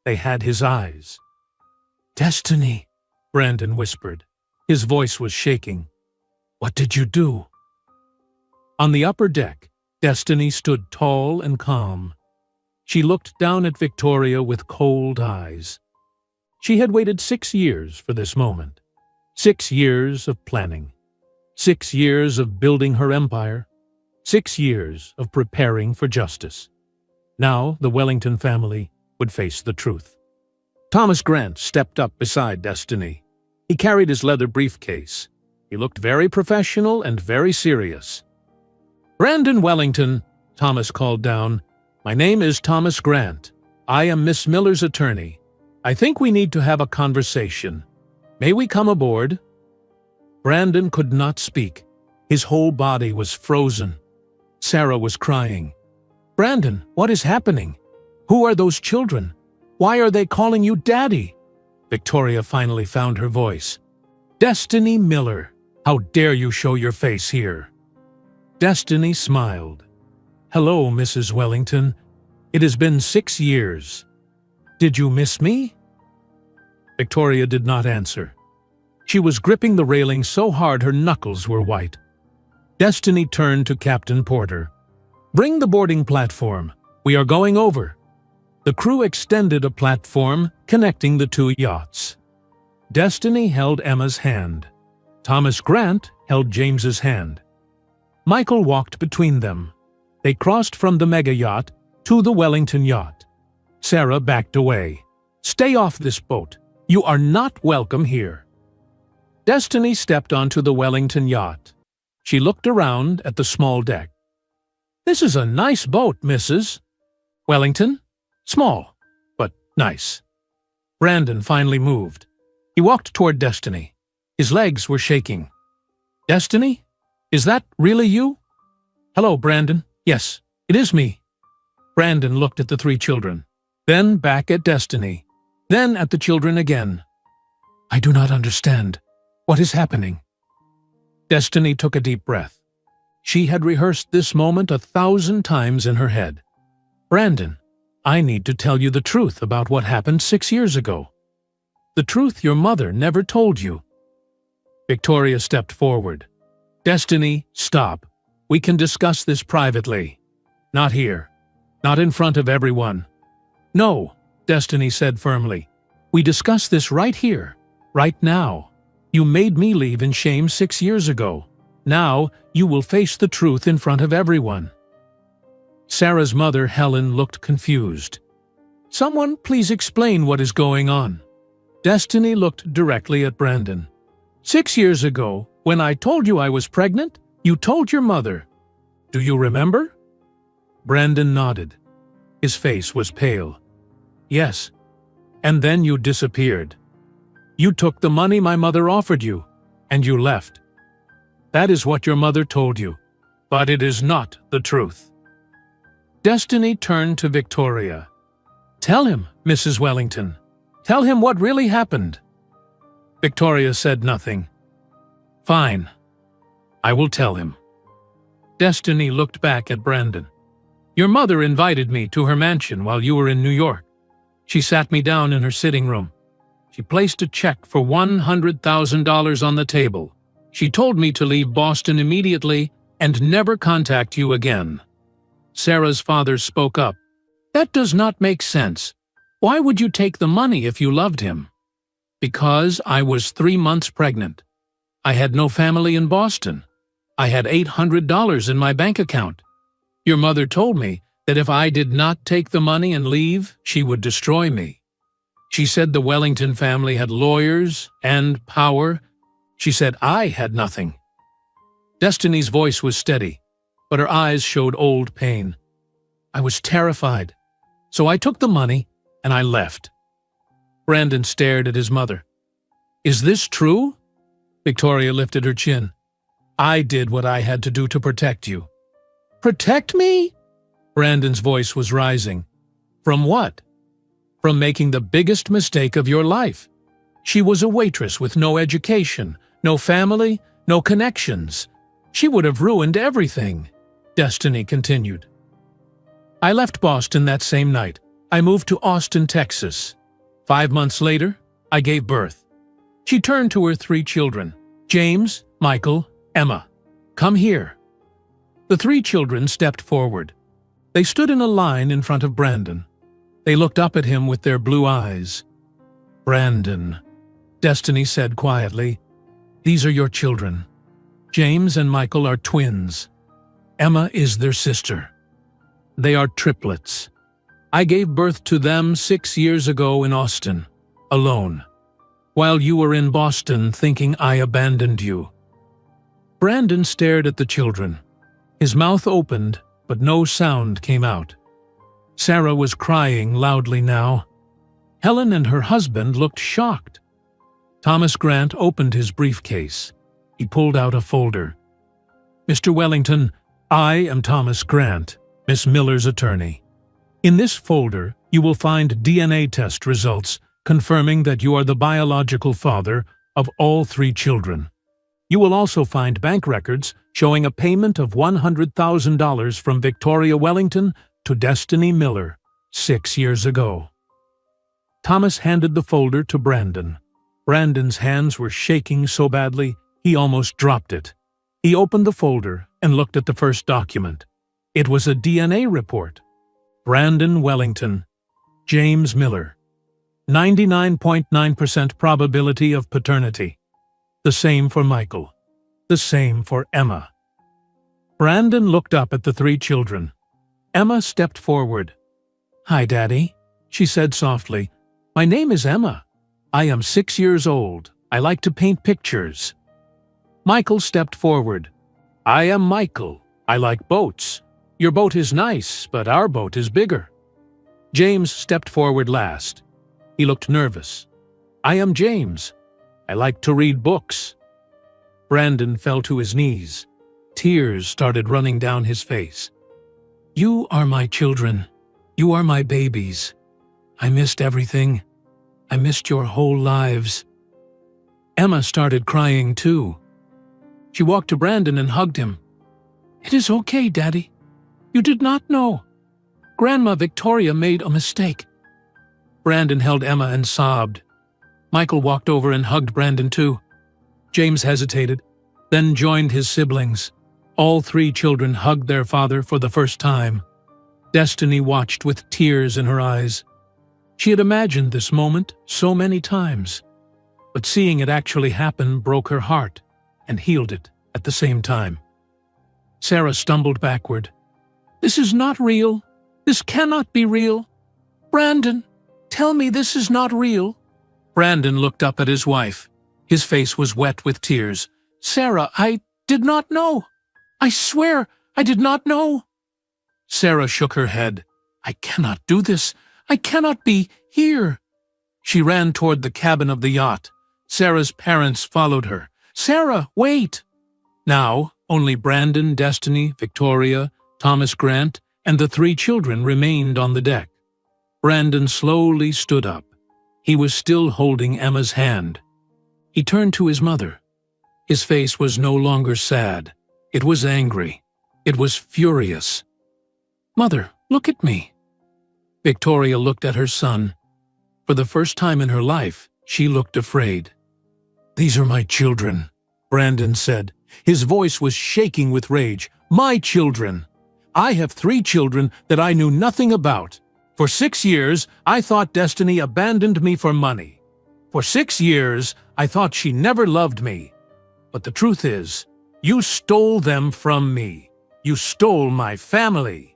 They had his eyes. "Destiny," Brandon whispered. His voice was shaking. "What did you do?" On the upper deck, Destiny stood tall and calm. She looked down at Victoria with cold eyes. She had waited 6 years for this moment. 6 years of planning. 6 years of building her empire. 6 years of preparing for justice. Now the Wellington family would face the truth. Thomas Grant stepped up beside Destiny. He carried his leather briefcase. He looked very professional and very serious. "Brandon Wellington," Thomas called down. "My name is Thomas Grant. I am Miss Miller's attorney. I think we need to have a conversation. May we come aboard?" Brandon could not speak. His whole body was frozen. Sarah was crying. "Brandon, what is happening? Who are those children? Why are they calling you Daddy?" Victoria finally found her voice. "Destiny Miller, how dare you show your face here?" Destiny smiled. "Hello, Mrs. Wellington. It has been 6 years. Did you miss me?" Victoria did not answer. She was gripping the railing so hard her knuckles were white. Destiny turned to Captain Porter. "Bring the boarding platform. We are going over." The crew extended a platform connecting the two yachts. Destiny held Emma's hand. Thomas Grant held James's hand. Michael walked between them. They crossed from the mega yacht to the Wellington yacht. Sarah backed away. "Stay off this boat. You are not welcome here." Destiny stepped onto the Wellington yacht. She looked around at the small deck. "This is a nice boat, Mrs. Wellington. Small, but nice." Brandon finally moved. He walked toward Destiny. His legs were shaking. "Destiny? Is that really you?" "Hello, Brandon. Yes, it is me." Brandon looked at the 3 children, then back at Destiny, then at the children again. "I do not understand. What is happening?" Destiny took a deep breath. She had rehearsed this moment 1,000 times in her head. "Brandon, I need to tell you the truth about what happened 6 years ago. The truth your mother never told you." Victoria stepped forward. "Destiny, stop. We can discuss this privately. Not here. Not in front of everyone." "No," Destiny said firmly. "We discuss this right here, right now. You made me leave in shame 6 years ago. Now you will face the truth in front of everyone." Sarah's mother, Helen, looked confused. "Someone please explain what is going on." Destiny looked directly at Brandon. 6 years ago, when I told you I was pregnant, you told your mother. Do you remember?" Brandon nodded. His face was pale. "Yes. And then you disappeared. You took the money my mother offered you, and you left. That is what your mother told you, but it is not the truth." Destiny turned to Victoria. "Tell him, Mrs. Wellington. Tell him what really happened." Victoria said nothing. "Fine. I will tell him." Destiny looked back at Brandon. "Your mother invited me to her mansion while you were in New York. She sat me down in her sitting room. She placed a check for $100,000 on the table. She told me to leave Boston immediately and never contact you again." Sarah's father spoke up. "That does not make sense. Why would you take the money if you loved him?" "Because I was 3 months pregnant. I had no family in Boston. I had $800 in my bank account. Your mother told me that if I did not take the money and leave, she would destroy me. She said the Wellington family had lawyers and power. She said I had nothing." Destiny's voice was steady, but her eyes showed old pain. "I was terrified. So I took the money and I left." Brandon stared at his mother. "Is this true?" Victoria lifted her chin. "I did what I had to do to protect you." "Protect me?" Brandon's voice was rising. "From what?" "From making the biggest mistake of your life. She was a waitress with no education, no family, no connections. She would have ruined everything," Destiny continued. "I left Boston that same night. I moved to Austin, Texas. 5 months later, I gave birth." She turned to her 3 children, James, Michael, Emma. "Come here." The three children stepped forward. They stood in a line in front of Brandon. They looked up at him with their blue eyes. "Brandon," Destiny said quietly, "these are your children. James and Michael are twins. Emma is their sister. They are triplets. I gave birth to them 6 years ago in Austin, alone, while you were in Boston thinking I abandoned you." Brandon stared at the children. His mouth opened, but no sound came out. Sarah was crying loudly now. Helen and her husband looked shocked. Thomas Grant opened his briefcase. He pulled out a folder. "Mr. Wellington, I am Thomas Grant, Miss Miller's attorney. In this folder, you will find DNA test results confirming that you are the biological father of all 3 children. You will also find bank records showing a payment of $100,000 from Victoria Wellington to Destiny Miller 6 years ago." Thomas handed the folder to Brandon. Brandon's hands were shaking so badly he almost dropped it. He opened the folder and looked at the first document. It was a DNA report. Brandon Wellington, James Miller. 99.9% probability of paternity. The same for Michael. The same for Emma. Brandon looked up at the 3 children. Emma stepped forward. "Hi, Daddy," she said softly. "My name is Emma. I am 6 years old. I like to paint pictures." Michael stepped forward. "I am Michael. I like boats. Your boat is nice, but our boat is bigger." James stepped forward last. He looked nervous. "I am James. I like to read books." Brandon fell to his knees. Tears started running down his face. "You are my children. You are my babies. I missed everything. I missed your whole lives." Emma started crying too. She walked to Brandon and hugged him. "It is okay, Daddy. You did not know. Grandma Victoria made a mistake." Brandon held Emma and sobbed. Michael walked over and hugged Brandon too. James hesitated, then joined his siblings. All 3 children hugged their father for the first time. Destiny watched with tears in her eyes. She had imagined this moment so many times, but seeing it actually happen broke her heart and healed it at the same time. Sarah stumbled backward. "This is not real. This cannot be real. Brandon, tell me this is not real." Brandon looked up at his wife. His face was wet with tears. "Sarah, I did not know. I swear I did not know." Sarah shook her head. "I cannot do this. I cannot be here." She ran toward the cabin of the yacht. Sarah's parents followed her. "Sarah, wait!" Now, only Brandon, Destiny, Victoria, Thomas Grant, and the 3 children remained on the deck. Brandon slowly stood up. He was still holding Emma's hand. He turned to his mother. His face was no longer sad. It was angry. It was furious. "Mother, look at me." Victoria looked at her son. For the first time in her life, she looked afraid. "These are my children," Brandon said. His voice was shaking with rage. "My children! I have 3 children that I knew nothing about. For 6 years, I thought Destiny abandoned me for money. For 6 years, I thought she never loved me. But the truth is, you stole them from me. You stole my family."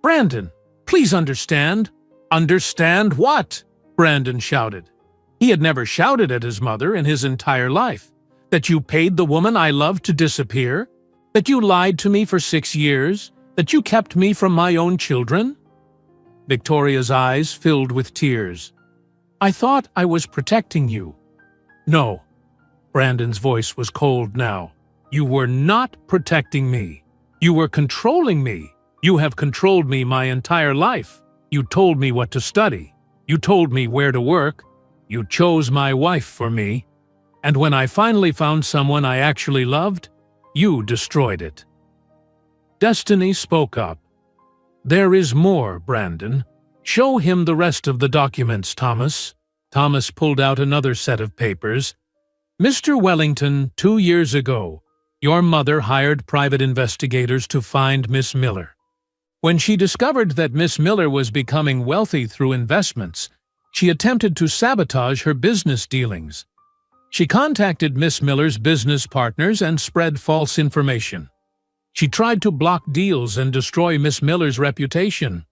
"Brandon, please understand." "Understand what?" Brandon shouted. He had never shouted at his mother in his entire life. "That you paid the woman I loved to disappear? That you lied to me for 6 years? That you kept me from my own children?" Victoria's eyes filled with tears. "I thought I was protecting you." "No." Brandon's voice was cold now. "You were not protecting me. You were controlling me. You have controlled me my entire life. You told me what to study. You told me where to work. You chose my wife for me. And when I finally found someone I actually loved, you destroyed it." Destiny spoke up. "There is more, Brandon. Show him the rest of the documents, Thomas." Thomas pulled out another set of papers. "Mr. Wellington, 2 years ago, Your mother hired private investigators to find Miss Miller. When she discovered that Miss Miller was becoming wealthy through investments, she attempted to sabotage her business dealings. She contacted Miss Miller's business partners and spread false information. She tried to block deals and destroy Miss Miller's reputation.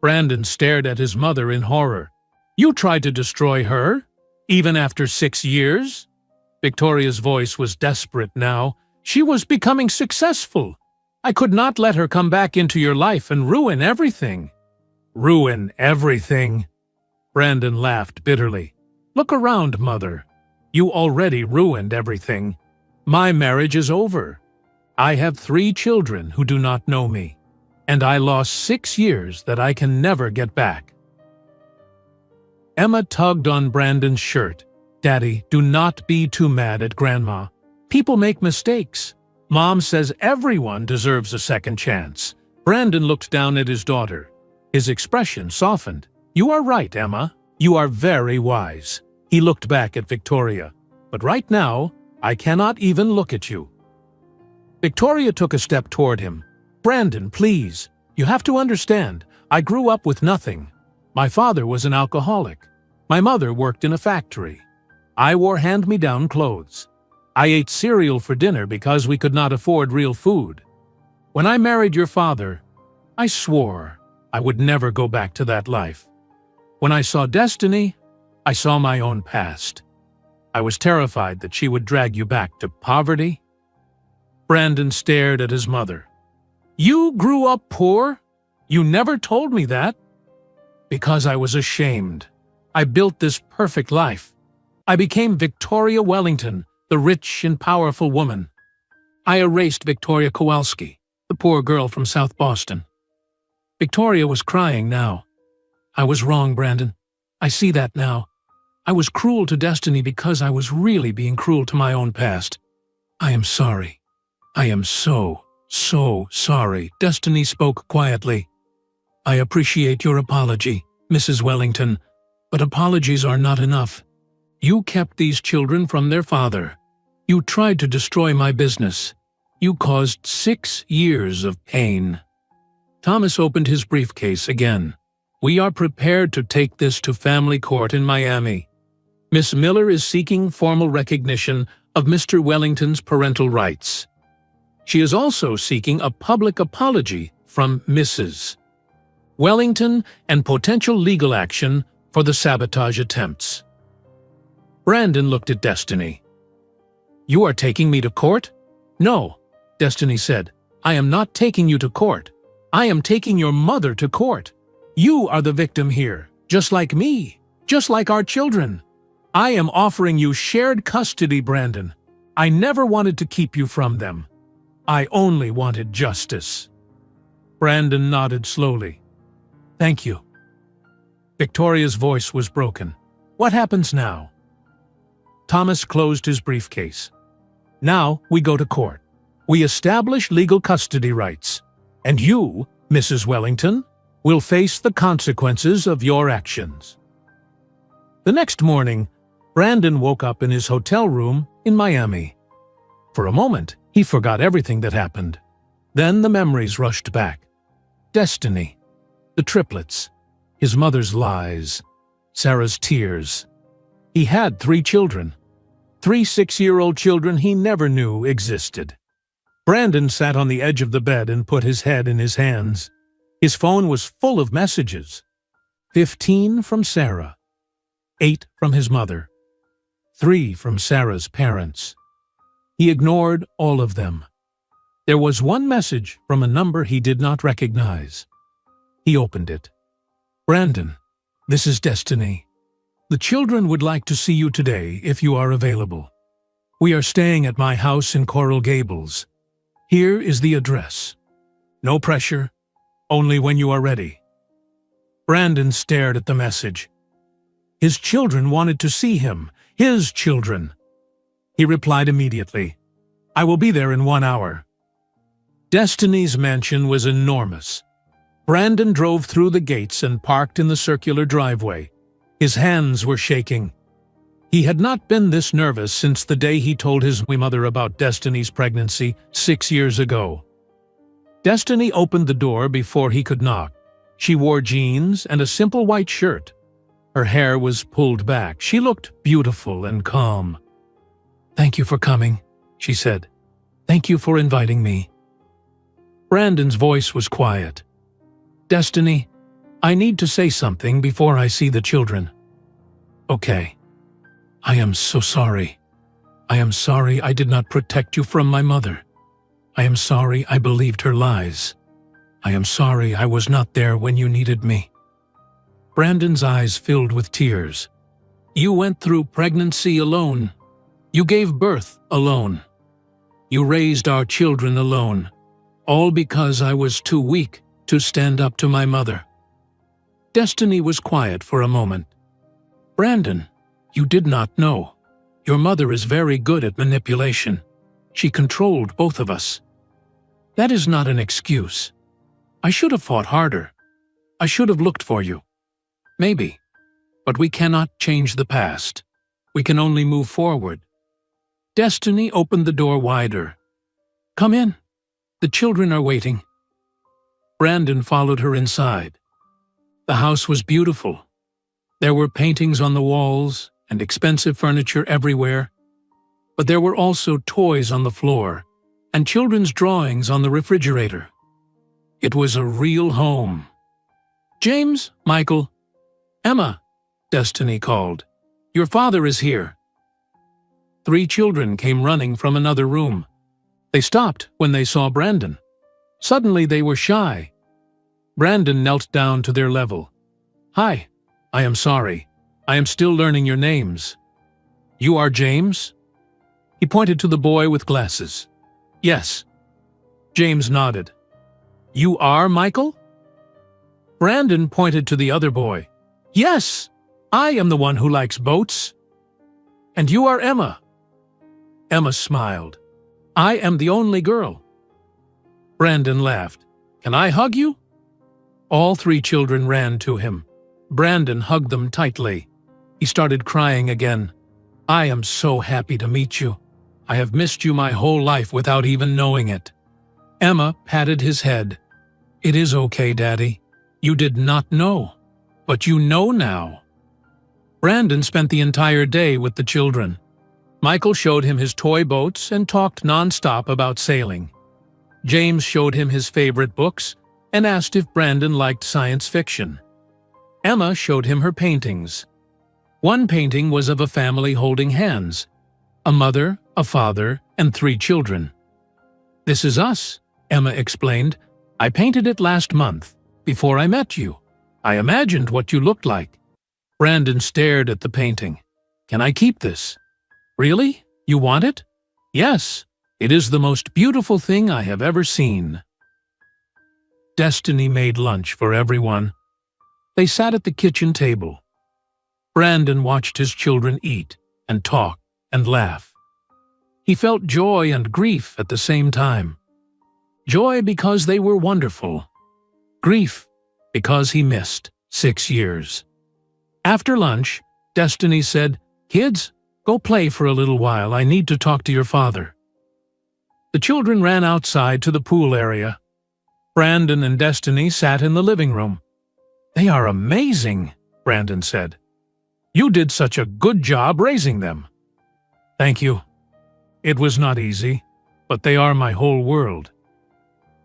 Brandon stared at his mother in horror. You tried to destroy her? Even after 6 years? Victoria's voice was desperate now. She was becoming successful. I could not let her come back into your life and ruin everything. Ruin everything? Brandon laughed bitterly. Look around, Mother. You already ruined everything. My marriage is over. I have 3 children who do not know me, and I lost 6 years that I can never get back. Emma tugged on Brandon's shirt. Daddy, do not be too mad at Grandma. People make mistakes. Mom says everyone deserves a second chance. Brandon looked down at his daughter. His expression softened. You are right, Emma. You are very wise. He looked back at Victoria. But right now, I cannot even look at you. Victoria took a step toward him. Brandon, please. You have to understand. I grew up with nothing. My father was an alcoholic. My mother worked in a factory. I wore hand-me-down clothes. I ate cereal for dinner because we could not afford real food. When I married your father, I swore I would never go back to that life. When I saw Destiny, I saw my own past. I was terrified that she would drag you back to poverty. Brandon stared at his mother. You grew up poor? You never told me that. Because I was ashamed. I built this perfect life. I became Victoria Wellington, the rich and powerful woman. I erased Victoria Kowalski, the poor girl from South Boston. Victoria was crying now. I was wrong, Brandon. I see that now. I was cruel to Destiny because I was really being cruel to my own past. I am sorry. I am so sorry. Destiny spoke quietly. I appreciate your apology, Mrs. Wellington, but apologies are not enough. You kept these children from their father. You tried to destroy my business. You caused 6 years of pain. Thomas opened his briefcase again. We are prepared to take this to family court in Miami. Miss Miller is seeking formal recognition of Mr. Wellington's parental rights. She is also seeking a public apology from Mrs. Wellington and potential legal action for the sabotage attempts. Brandon looked at Destiny. You are taking me to court? No, Destiny said. I am not taking you to court. I am taking your mother to court. You are the victim here, just like me, just like our children. I am offering you shared custody, Brandon. I never wanted to keep you from them. I only wanted justice. Brandon nodded slowly. Thank you. Victoria's voice was broken. What happens now? Thomas closed his briefcase. Now we go to court. We establish legal custody rights. And you, Mrs. Wellington, will face the consequences of your actions. The next morning, Brandon woke up in his hotel room in Miami. For a moment, he forgot everything that happened. Then the memories rushed back. Destiny, the triplets, his mother's lies, Sarah's tears. He had 3 children. 3 6-year-old children he never knew existed. Brandon sat on the edge of the bed and put his head in his hands. His phone was full of messages. 15 from Sarah, 8 from his mother, 3 from Sarah's parents. He ignored all of them. There was one message from a number he did not recognize. He opened it. Brandon, this is Destiny. The children would like to see you today if you are available. We are staying at my house in Coral Gables. Here is the address. No pressure, only when you are ready. Brandon stared at the message. His children wanted to see him. His children. He replied immediately. I will be there in 1 hour. Destiny's mansion was enormous. Brandon drove through the gates and parked in the circular driveway. His hands were shaking. He had not been this nervous since the day he told his mother about Destiny's pregnancy 6 years ago. Destiny opened the door before he could knock. She wore jeans and a simple white shirt. Her hair was pulled back. She looked beautiful and calm. "Thank you for coming," she said. "Thank you for inviting me." Brandon's voice was quiet. "Destiny, I need to say something before I see the children." "Okay. I am so sorry. I am sorry I did not protect you from my mother. I am sorry I believed her lies. I am sorry I was not there when you needed me." Brandon's eyes filled with tears. "You went through pregnancy alone. You gave birth alone. You raised our children alone, all because I was too weak to stand up to my mother." Destiny was quiet for a moment. "Brandon, you did not know. Your mother is very good at manipulation. She controlled both of us. That is not an excuse. I should have fought harder. I should have looked for you. Maybe. But we cannot change the past. We can only move forward." Destiny opened the door wider. "Come in. The children are waiting." Brandon followed her inside. The house was beautiful. There were paintings on the walls and expensive furniture everywhere. But there were also toys on the floor and children's drawings on the refrigerator. It was a real home. "James, Michael, Emma," Destiny called. "Your father is here." 3 children came running from another room. They stopped when they saw Brandon. Suddenly they were shy. Brandon knelt down to their level. "Hi, I am sorry. I am still learning your names." "You are James?" He pointed to the boy with glasses. "Yes." James nodded. "You are Michael?" Brandon pointed to the other boy. "Yes, I am the one who likes boats." "And you are Emma?" Emma smiled. "I am the only girl." Brandon laughed. "Can I hug you?" All 3 children ran to him. Brandon hugged them tightly. He started crying again. "I am so happy to meet you. I have missed you my whole life without even knowing it." Emma patted his head. "It is okay, Daddy. You did not know, but you know now." Brandon spent the entire day with the children. Michael showed him his toy boats and talked non-stop about sailing. James showed him his favorite books and asked if Brandon liked science fiction. Emma showed him her paintings. One painting was of a family holding hands, a mother, a father, and 3 children. "This is us," Emma explained. "I painted it last month, before I met you. I imagined what you looked like." Brandon stared at the painting. "Can I keep this?" "Really? You want it?" "Yes. It is the most beautiful thing I have ever seen." Destiny made lunch for everyone. They sat at the kitchen table. Brandon watched his children eat and talk and laugh. He felt joy and grief at the same time. Joy because they were wonderful. Grief because he missed 6 years. After lunch, Destiny said, "Kids, go play for a little while. I need to talk to your father." The children ran outside to the pool area. Brandon and Destiny sat in the living room. "They are amazing," Brandon said. "You did such a good job raising them." "Thank you. It was not easy, but they are my whole world."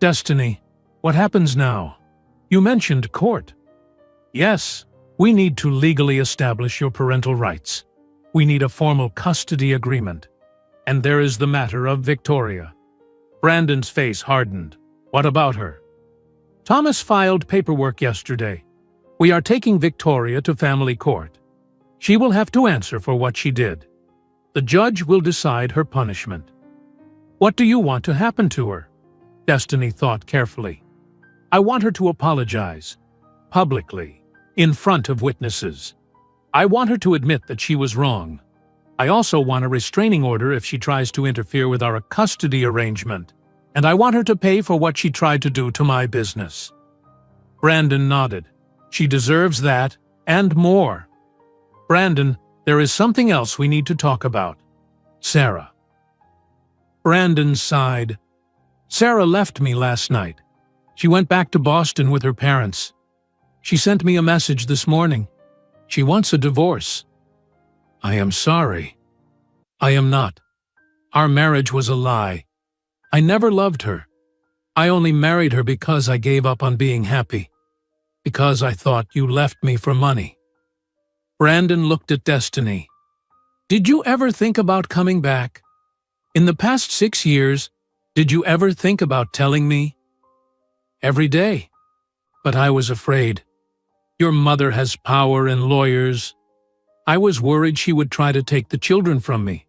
"Destiny, what happens now? You mentioned court." "Yes, we need to legally establish your parental rights. We need a formal custody agreement. And there is the matter of Victoria." Brandon's face hardened. "What about her?" "Thomas filed paperwork yesterday. We are taking Victoria to family court. She will have to answer for what she did. The judge will decide her punishment." "What do you want to happen to her?" Destiny thought carefully. "I want her to apologize. Publicly. In front of witnesses. I want her to admit that she was wrong. I also want a restraining order if she tries to interfere with our custody arrangement. And I want her to pay for what she tried to do to my business." Brandon nodded. "She deserves that, and more." "Brandon, There is something else we need to talk about. Sarah. Brandon sighed. Sarah left me last night. She went back to Boston with her parents. She sent me a message this morning. She wants a divorce. I am sorry. I am not. Our marriage was a lie. I never loved her. I only married her because I gave up on being happy. Because I thought you left me for money. Brandon looked at Destiny. Did you ever think about coming back? In the past 6 years, did you ever think about telling me? Every day. But I was afraid. Your mother has power and lawyers. I was worried she would try to take the children from me.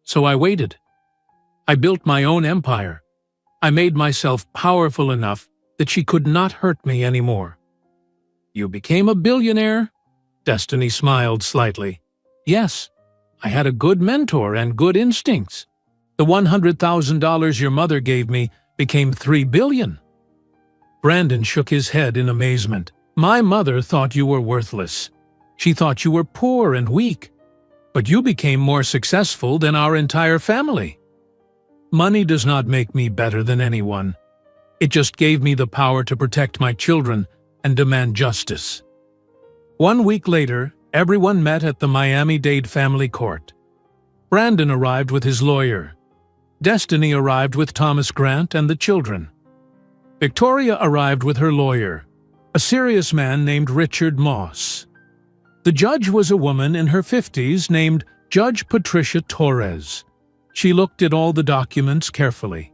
So I waited. I built my own empire. I made myself powerful enough that she could not hurt me anymore. You became a billionaire? Destiny smiled slightly. Yes, I had a good mentor and good instincts. The $100,000 your mother gave me became $3 billion. Brandon shook his head in amazement. My mother thought you were worthless. She thought you were poor and weak. But you became more successful than our entire family. Money does not make me better than anyone. It just gave me the power to protect my children and demand justice. 1 week later, everyone met at the Miami-Dade family court. Brandon arrived with his lawyer. Destiny arrived with Thomas Grant and the children. Victoria arrived with her lawyer, a serious man named Richard Moss. The judge was a woman in her 50s named Judge Patricia Torres. She looked at all the documents carefully.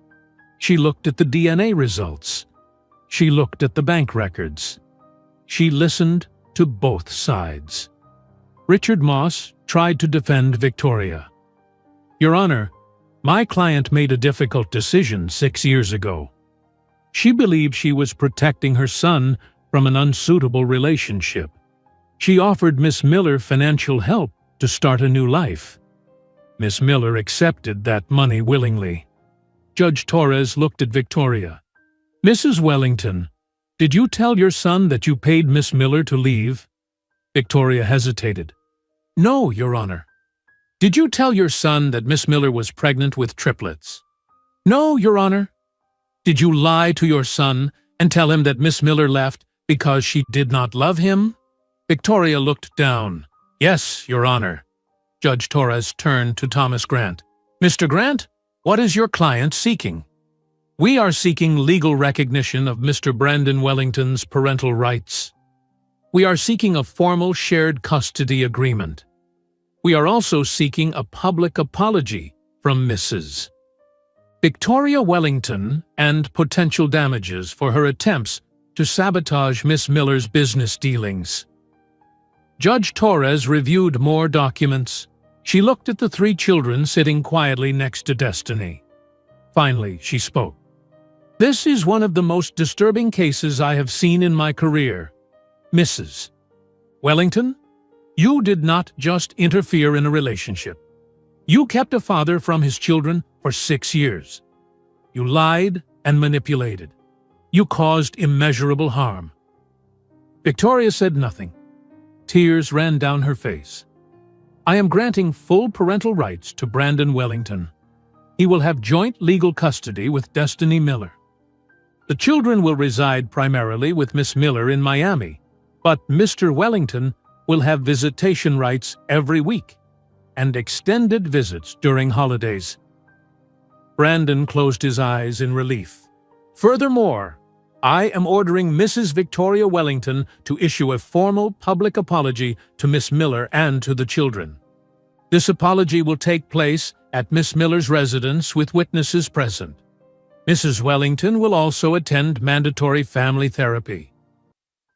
She looked at the DNA results. She looked at the bank records. She listened to both sides. Richard Moss tried to defend Victoria. Your Honor, my client made a difficult decision 6 years ago. She believed she was protecting her son from an unsuitable relationship. She offered Miss Miller financial help to start a new life. Miss Miller accepted that money willingly. Judge Torres looked at Victoria. Mrs. Wellington, did you tell your son that you paid Miss Miller to leave? Victoria hesitated. No, Your Honor. Did you tell your son that Miss Miller was pregnant with triplets? No, Your Honor. Did you lie to your son and tell him that Miss Miller left because she did not love him? Victoria looked down. Yes, Your Honor. Judge Torres turned to Thomas Grant. Mr. Grant, what is your client seeking? We are seeking legal recognition of Mr. Brandon Wellington's parental rights. We are seeking a formal shared custody agreement. We are also seeking a public apology from Mrs. Victoria Wellington and potential damages for her attempts to sabotage Miss Miller's business dealings. Judge Torres reviewed more documents. She looked at the 3 children sitting quietly next to Destiny. Finally, she spoke. This is one of the most disturbing cases I have seen in my career. Mrs. Wellington, you did not just interfere in a relationship. You kept a father from his children for 6 years. You lied and manipulated. You caused immeasurable harm. Victoria said nothing. Tears ran down her face. I am granting full parental rights to Brandon Wellington. He will have joint legal custody with Destiny Miller. The children will reside primarily with Miss Miller in Miami, but Mr. Wellington will have visitation rights every week and extended visits during holidays. Brandon closed his eyes in relief. Furthermore, I am ordering Mrs. Victoria Wellington to issue a formal public apology to Miss Miller and to the children. This apology will take place at Miss Miller's residence with witnesses present. Mrs. Wellington will also attend mandatory family therapy.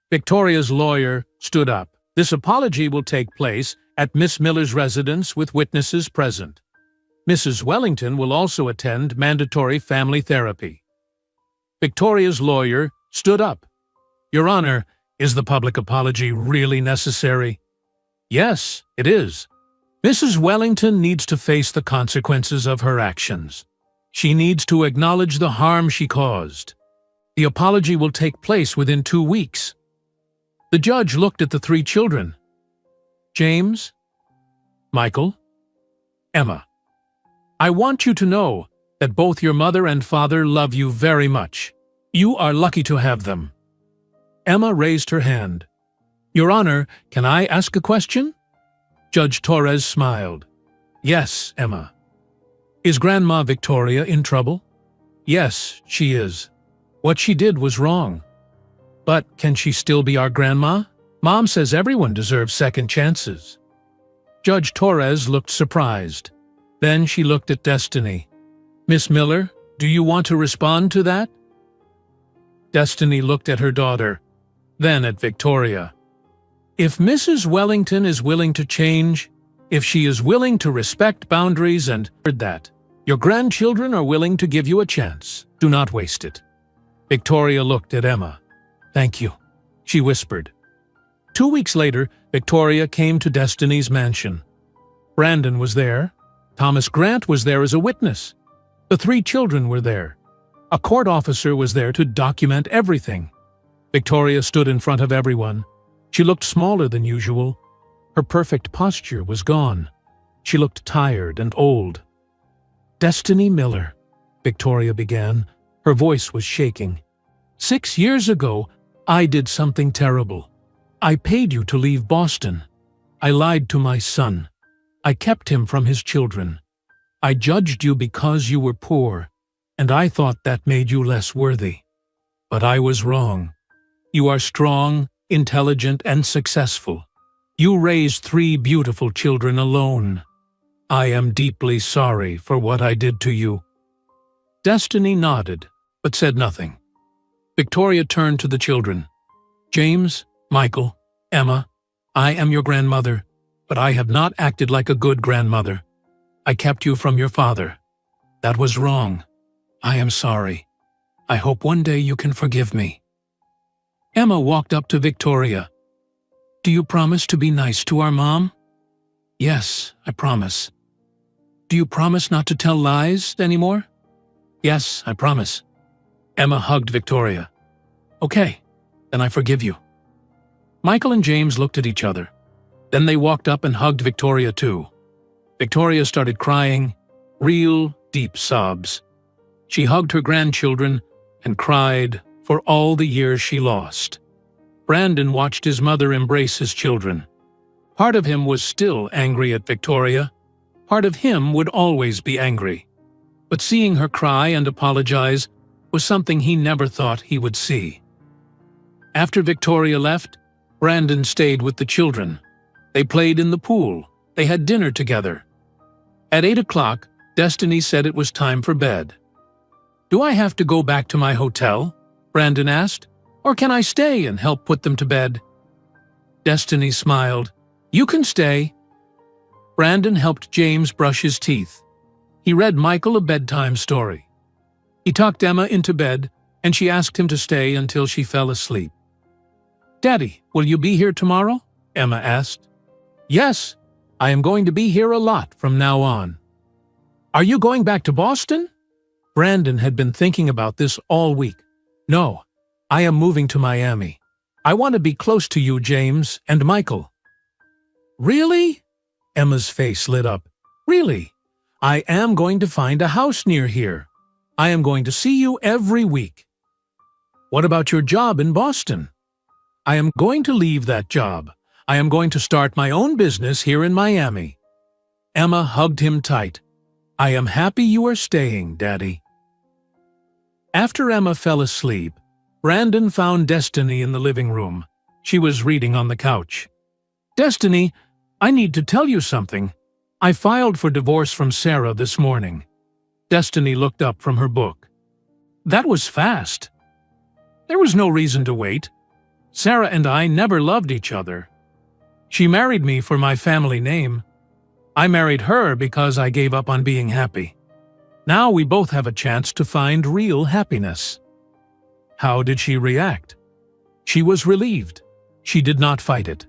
Victoria's lawyer stood up. This apology will take place at Miss Miller's residence with witnesses present. Mrs. Wellington will also attend mandatory family therapy. Victoria's lawyer stood up. Your Honor, is the public apology really necessary? Yes, it is. Mrs. Wellington needs to face the consequences of her actions. She needs to acknowledge the harm she caused. The apology will take place within 2 weeks. The judge looked at the 3 children. James, Michael? Emma. I want you to know that both your mother and father love you very much. You are lucky to have them. Emma raised her hand. Your Honor, can I ask a question? Judge Torres smiled. Yes, Emma. Is Grandma Victoria in trouble? Yes, she is. What she did was wrong. But can she still be our grandma? Mom says everyone deserves second chances. Judge Torres looked surprised. Then she looked at Destiny. Miss Miller, do you want to respond to that? Destiny looked at her daughter, then at Victoria. If Mrs. Wellington is willing to change, if she is willing to respect boundaries and that, your grandchildren are willing to give you a chance. Do not waste it. Victoria looked at Emma. Thank you, she whispered. 2 weeks later, Victoria came to Destiny's mansion. Brandon was there. Thomas Grant was there as a witness. The 3 children were there. A court officer was there to document everything. Victoria stood in front of everyone. She looked smaller than usual. Her perfect posture was gone. She looked tired and old. Destiny Miller, Victoria began. Her voice was shaking. 6 years ago, I did something terrible. I paid you to leave Boston. I lied to my son. I kept him from his children. I judged you because you were poor, and I thought that made you less worthy. But I was wrong. You are strong, intelligent, and successful. You raised 3 beautiful children alone. I am deeply sorry for what I did to you. Destiny nodded, but said nothing. Victoria turned to the children. James, Michael, Emma, I am your grandmother, but I have not acted like a good grandmother. I kept you from your father. That was wrong. I am sorry. I hope one day you can forgive me. Emma walked up to Victoria. Do you promise to be nice to our mom? Yes, I promise. Do you promise not to tell lies anymore? Yes, I promise. Emma hugged Victoria. Okay, then I forgive you. Michael and James looked at each other. Then they walked up and hugged Victoria too. Victoria started crying, real deep sobs. She hugged her grandchildren and cried for all the years she lost. Brandon watched his mother embrace his children. Part of him was still angry at Victoria. Part of him would always be angry. But seeing her cry and apologize was something he never thought he would see. After Victoria left, Brandon stayed with the children. They played in the pool. They had dinner together. At 8 o'clock, Destiny said it was time for bed. Do I have to go back to my hotel? Brandon asked. Or can I stay and help put them to bed? Destiny smiled. You can stay. Brandon helped James brush his teeth. He read Michael a bedtime story. He tucked Emma into bed, and she asked him to stay until she fell asleep. Daddy, will you be here tomorrow? Emma asked. Yes, I am going to be here a lot from now on. Are you going back to Boston? Brandon had been thinking about this all week. No, I am moving to Miami. I want to be close to you, James, and Michael. Really? Emma's face lit up. Really? I am going to find a house near here. I am going to see you every week. What about your job in Boston? I am going to leave that job. I am going to start my own business here in Miami. Emma hugged him tight. I am happy you are staying, Daddy. After Emma fell asleep, Brandon found Destiny in the living room. She was reading on the couch. Destiny, I need to tell you something. I filed for divorce from Sarah this morning. Destiny looked up from her book. That was fast. There was no reason to wait. Sarah and I never loved each other. She married me for my family name. I married her because I gave up on being happy. Now we both have a chance to find real happiness. How did she react? She was relieved. She did not fight it.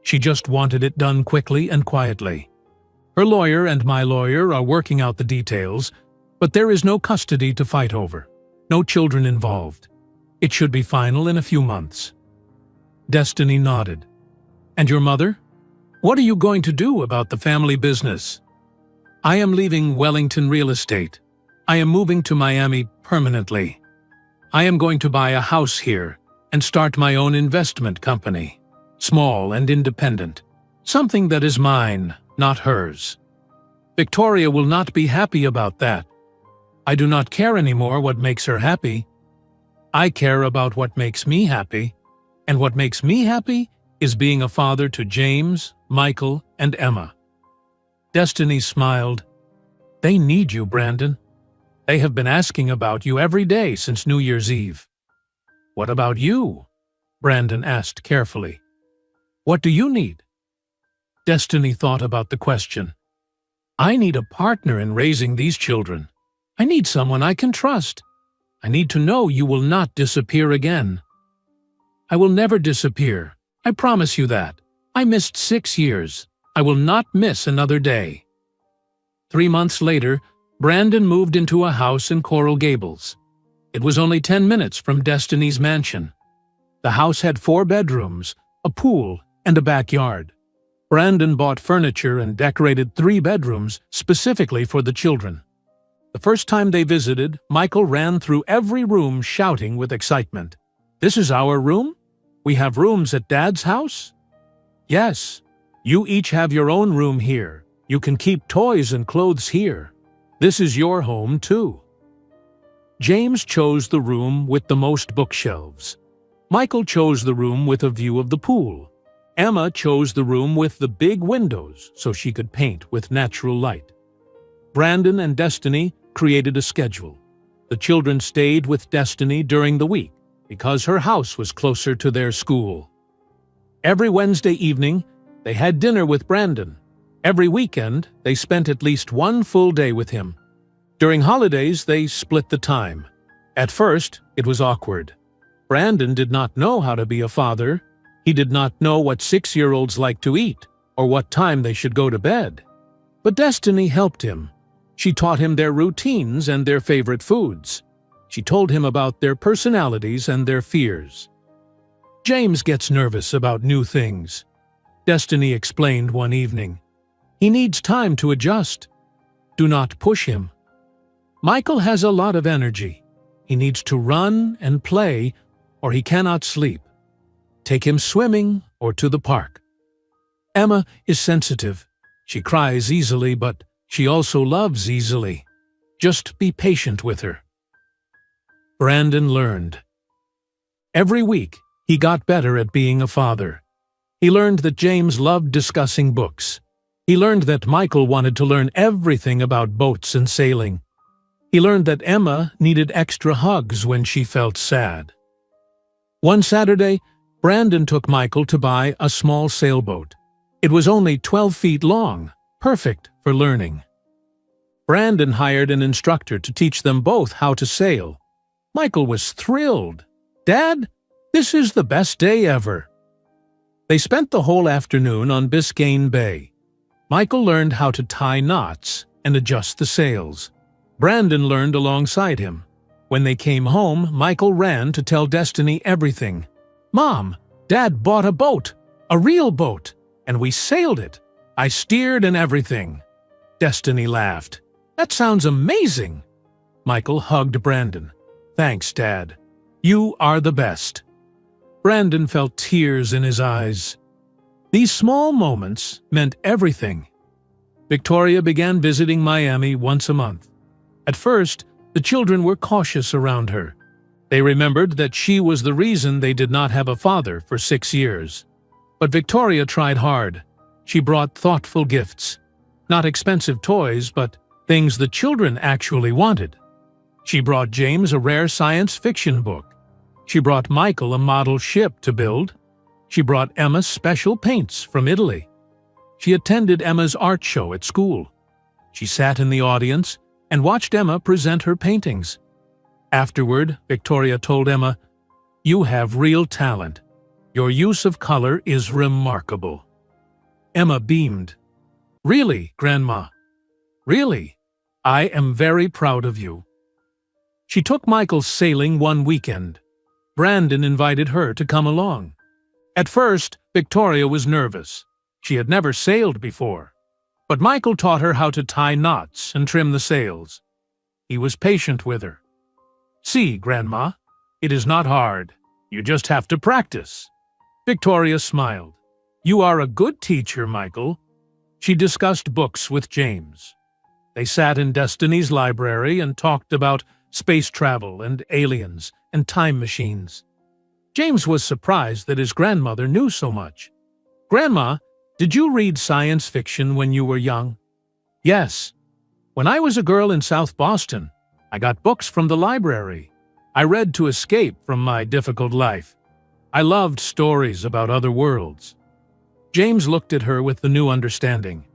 She just wanted it done quickly and quietly. Her lawyer and my lawyer are working out the details, but there is no custody to fight over. No children involved. It should be final in a few months. Destiny nodded. And your mother? What are you going to do about the family business? I am leaving Wellington Real Estate. I am moving to Miami permanently. I am going to buy a house here and start my own investment company, small and independent, something that is mine, not hers. Victoria will not be happy about that. I do not care anymore what makes her happy. I care about what makes me happy, and what makes me happy is being a father to James, Michael, and Emma. Destiny smiled. They need you, Brandon. They have been asking about you every day since New Year's Eve. What about you? Brandon asked carefully. What do you need? Destiny thought about the question. I need a partner in raising these children. I need someone I can trust. I need to know you will not disappear again. I will never disappear. I promise you that. I missed 6 years. I will not miss another day. 3 months later, Brandon moved into a house in Coral Gables. It was only 10 minutes from Destiny's mansion. The house had 4 bedrooms, a pool, and a backyard. Brandon bought furniture and decorated 3 bedrooms specifically for the children. The first time they visited, Michael ran through every room shouting with excitement. This is our room? We have rooms at Dad's house? Yes. You each have your own room here. You can keep toys and clothes here. This is your home, too. James chose the room with the most bookshelves. Michael chose the room with a view of the pool. Emma chose the room with the big windows so she could paint with natural light. Brandon and Destiny created a schedule. The children stayed with Destiny during the week because her house was closer to their school. Every Wednesday evening, they had dinner with Brandon. Every weekend, they spent at least 1 full day with him. During holidays, they split the time. At first, it was awkward. Brandon did not know how to be a father. He did not know what 6-year-olds like to eat or what time they should go to bed. But Destiny helped him. She taught him their routines and their favorite foods. She told him about their personalities and their fears. James gets nervous about new things. Destiny explained one evening. He needs time to adjust. Do not push him. Michael has a lot of energy. He needs to run and play, or he cannot sleep. Take him swimming or to the park. Emma is sensitive. She cries easily, but she also loves easily. Just be patient with her. Brandon learned. Every week, he got better at being a father. He learned that James loved discussing books. He learned that Michael wanted to learn everything about boats and sailing. He learned that Emma needed extra hugs when she felt sad. One Saturday, Brandon took Michael to buy a small sailboat. It was only 12 feet long, perfect for learning. Brandon hired an instructor to teach them both how to sail. Michael was thrilled. Dad, this is the best day ever. They spent the whole afternoon on Biscayne Bay. Michael learned how to tie knots and adjust the sails. Brandon learned alongside him. When they came home, Michael ran to tell Destiny everything. Mom, Dad bought a boat, a real boat, and we sailed it. I steered and everything. Destiny laughed. That sounds amazing. Michael hugged Brandon. Thanks, Dad. You are the best. Brandon felt tears in his eyes. These small moments meant everything. Victoria began visiting Miami once a month. At first, the children were cautious around her. They remembered that she was the reason they did not have a father for 6 years. But Victoria tried hard. She brought thoughtful gifts. Not expensive toys, but things the children actually wanted. She brought James a rare science fiction book. She brought Michael a model ship to build. She brought Emma special paints from Italy. She attended Emma's art show at school. She sat in the audience and watched Emma present her paintings. Afterward, Victoria told Emma, "You have real talent. Your use of color is remarkable." Emma beamed. "Really, Grandma? Really? I am very proud of you." She took Michael sailing one weekend. Brandon invited her to come along. At first, Victoria was nervous. She had never sailed before, but Michael taught her how to tie knots and trim the sails. He was patient with her. "See, Grandma, it is not hard. You just have to practice." Victoria smiled. "You are a good teacher, Michael." She discussed books with James. They sat in Destiny's library and talked about space travel and aliens and time machines. James was surprised that his grandmother knew so much. "Grandma, did you read science fiction when you were young?" "Yes. When I was a girl in South Boston, I got books from the library. I read to escape from my difficult life. I loved stories about other worlds." James looked at her with the new understanding.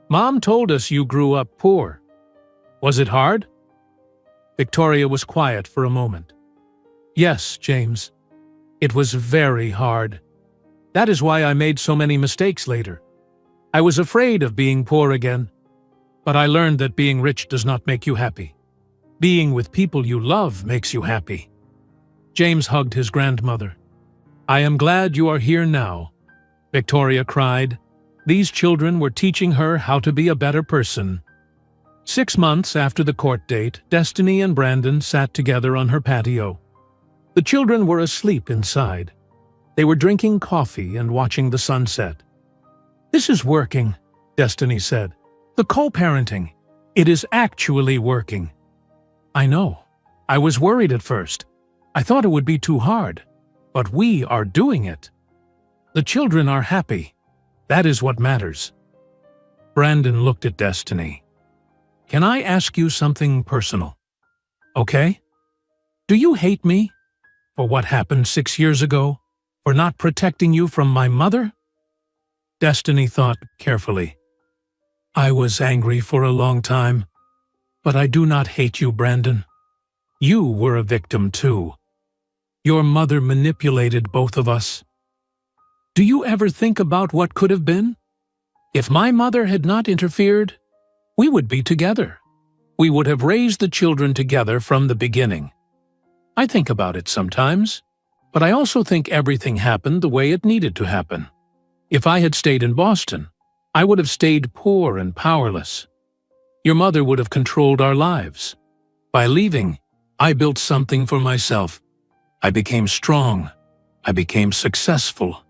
"Mom told us you grew up poor. Was it hard?" Victoria was quiet for a moment. "Yes, James. It was very hard. That is why I made so many mistakes later. I was afraid of being poor again. But I learned that being rich does not make you happy. Being with people you love makes you happy." James hugged his grandmother. "I am glad you are here now," Victoria cried. These children were teaching her how to be a better person. 6 months after the court date, Destiny and Brandon sat together on her patio. The children were asleep inside. They were drinking coffee and watching the sunset. "This is working," Destiny said. "The co-parenting. It is actually working." "I know. I was worried at first. I thought it would be too hard. But we are doing it. The children are happy. That is what matters." Brandon looked at Destiny. "Can I ask you something personal? Okay? Do you hate me for what happened 6 years ago? For not protecting you from my mother?" Destiny thought carefully. "I was angry for a long time, but I do not hate you, Brandon. You were a victim too. Your mother manipulated both of us. Do you ever think about what could have been? If my mother had not interfered, we would be together. We would have raised the children together from the beginning. I think about it sometimes, but I also think everything happened the way it needed to happen. If I had stayed in Boston, I would have stayed poor and powerless. Your mother would have controlled our lives. By leaving, I built something for myself. I became strong. I became successful.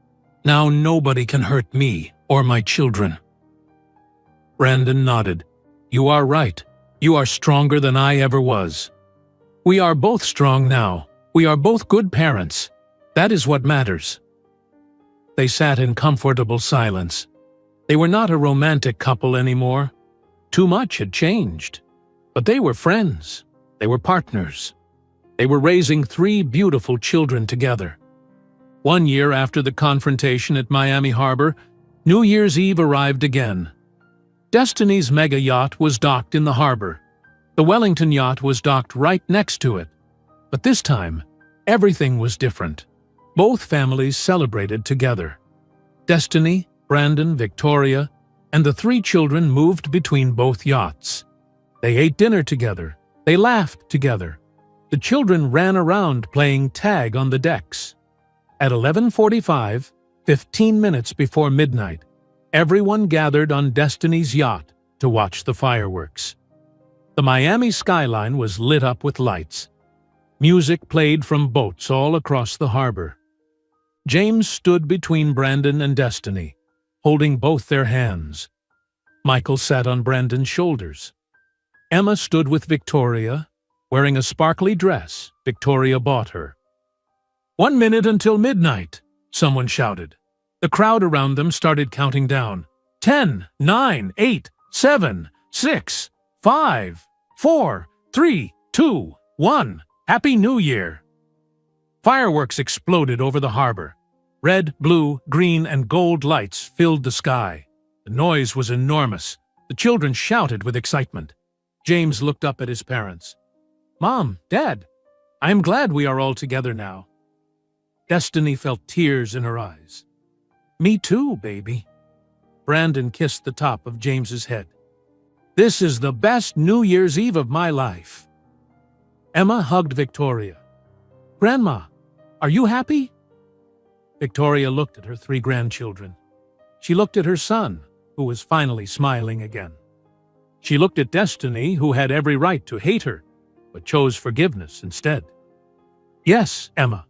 Now nobody can hurt me or my children." Brandon nodded. "You are right. You are stronger than I ever was. We are both strong now. We are both good parents. That is what matters." They sat in comfortable silence. They were not a romantic couple anymore. Too much had changed. But they were friends. They were partners. They were raising 3 beautiful children together. 1 year after the confrontation at Miami Harbor, New Year's Eve arrived again. Destiny's mega yacht was docked in the harbor. The Wellington yacht was docked right next to it. But this time, everything was different. Both families celebrated together. Destiny, Brandon, Victoria, and the 3 children moved between both yachts. They ate dinner together. They laughed together. The children ran around playing tag on the decks. At 11:45, 15 minutes before midnight, everyone gathered on Destiny's yacht to watch the fireworks. The Miami skyline was lit up with lights. Music played from boats all across the harbor. James stood between Brandon and Destiny, holding both their hands. Michael sat on Brandon's shoulders. Emma stood with Victoria, wearing a sparkly dress Victoria bought her. 1 minute until midnight, someone shouted. The crowd around them started counting down. 10, 9, 8, 7, 6, 5, 4, 3, 2, 1. Happy New Year! Fireworks exploded over the harbor. Red, blue, green, and gold lights filled the sky. The noise was enormous. The children shouted with excitement. James looked up at his parents. "Mom, Dad, I am glad we are all together now." Destiny felt tears in her eyes. "Me too, baby." Brandon kissed the top of James's head. "This is the best New Year's Eve of my life." Emma hugged Victoria. "Grandma, are you happy?" Victoria looked at her 3 grandchildren. She looked at her son, who was finally smiling again. She looked at Destiny, who had every right to hate her, but chose forgiveness instead. Yes, Emma,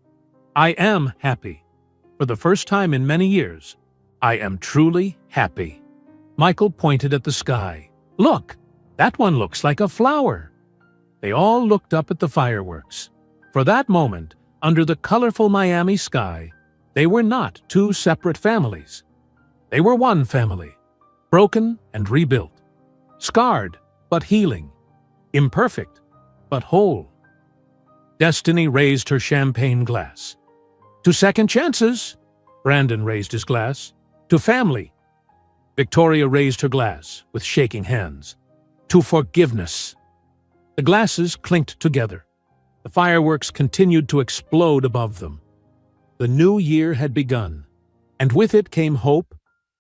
I am happy. For the first time in many years, I am truly happy. Michael pointed at the sky. Look, that one looks like a flower. They all looked up at the fireworks. For that moment, under the colorful Miami sky, they were not two separate families. They were one family, broken and rebuilt, scarred but healing, imperfect but whole. Destiny raised her champagne glass. To second chances, Brandon raised his glass. To family, Victoria raised her glass with shaking hands. To forgiveness. The glasses clinked together. The fireworks continued to explode above them. The new year had begun, and with it came hope,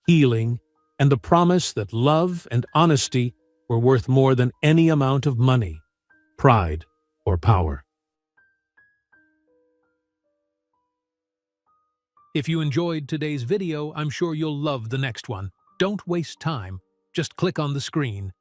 healing, and the promise that love and honesty were worth more than any amount of money, pride, or power. If you enjoyed today's video, I'm sure you'll love the next one. Don't waste time. Just click on the screen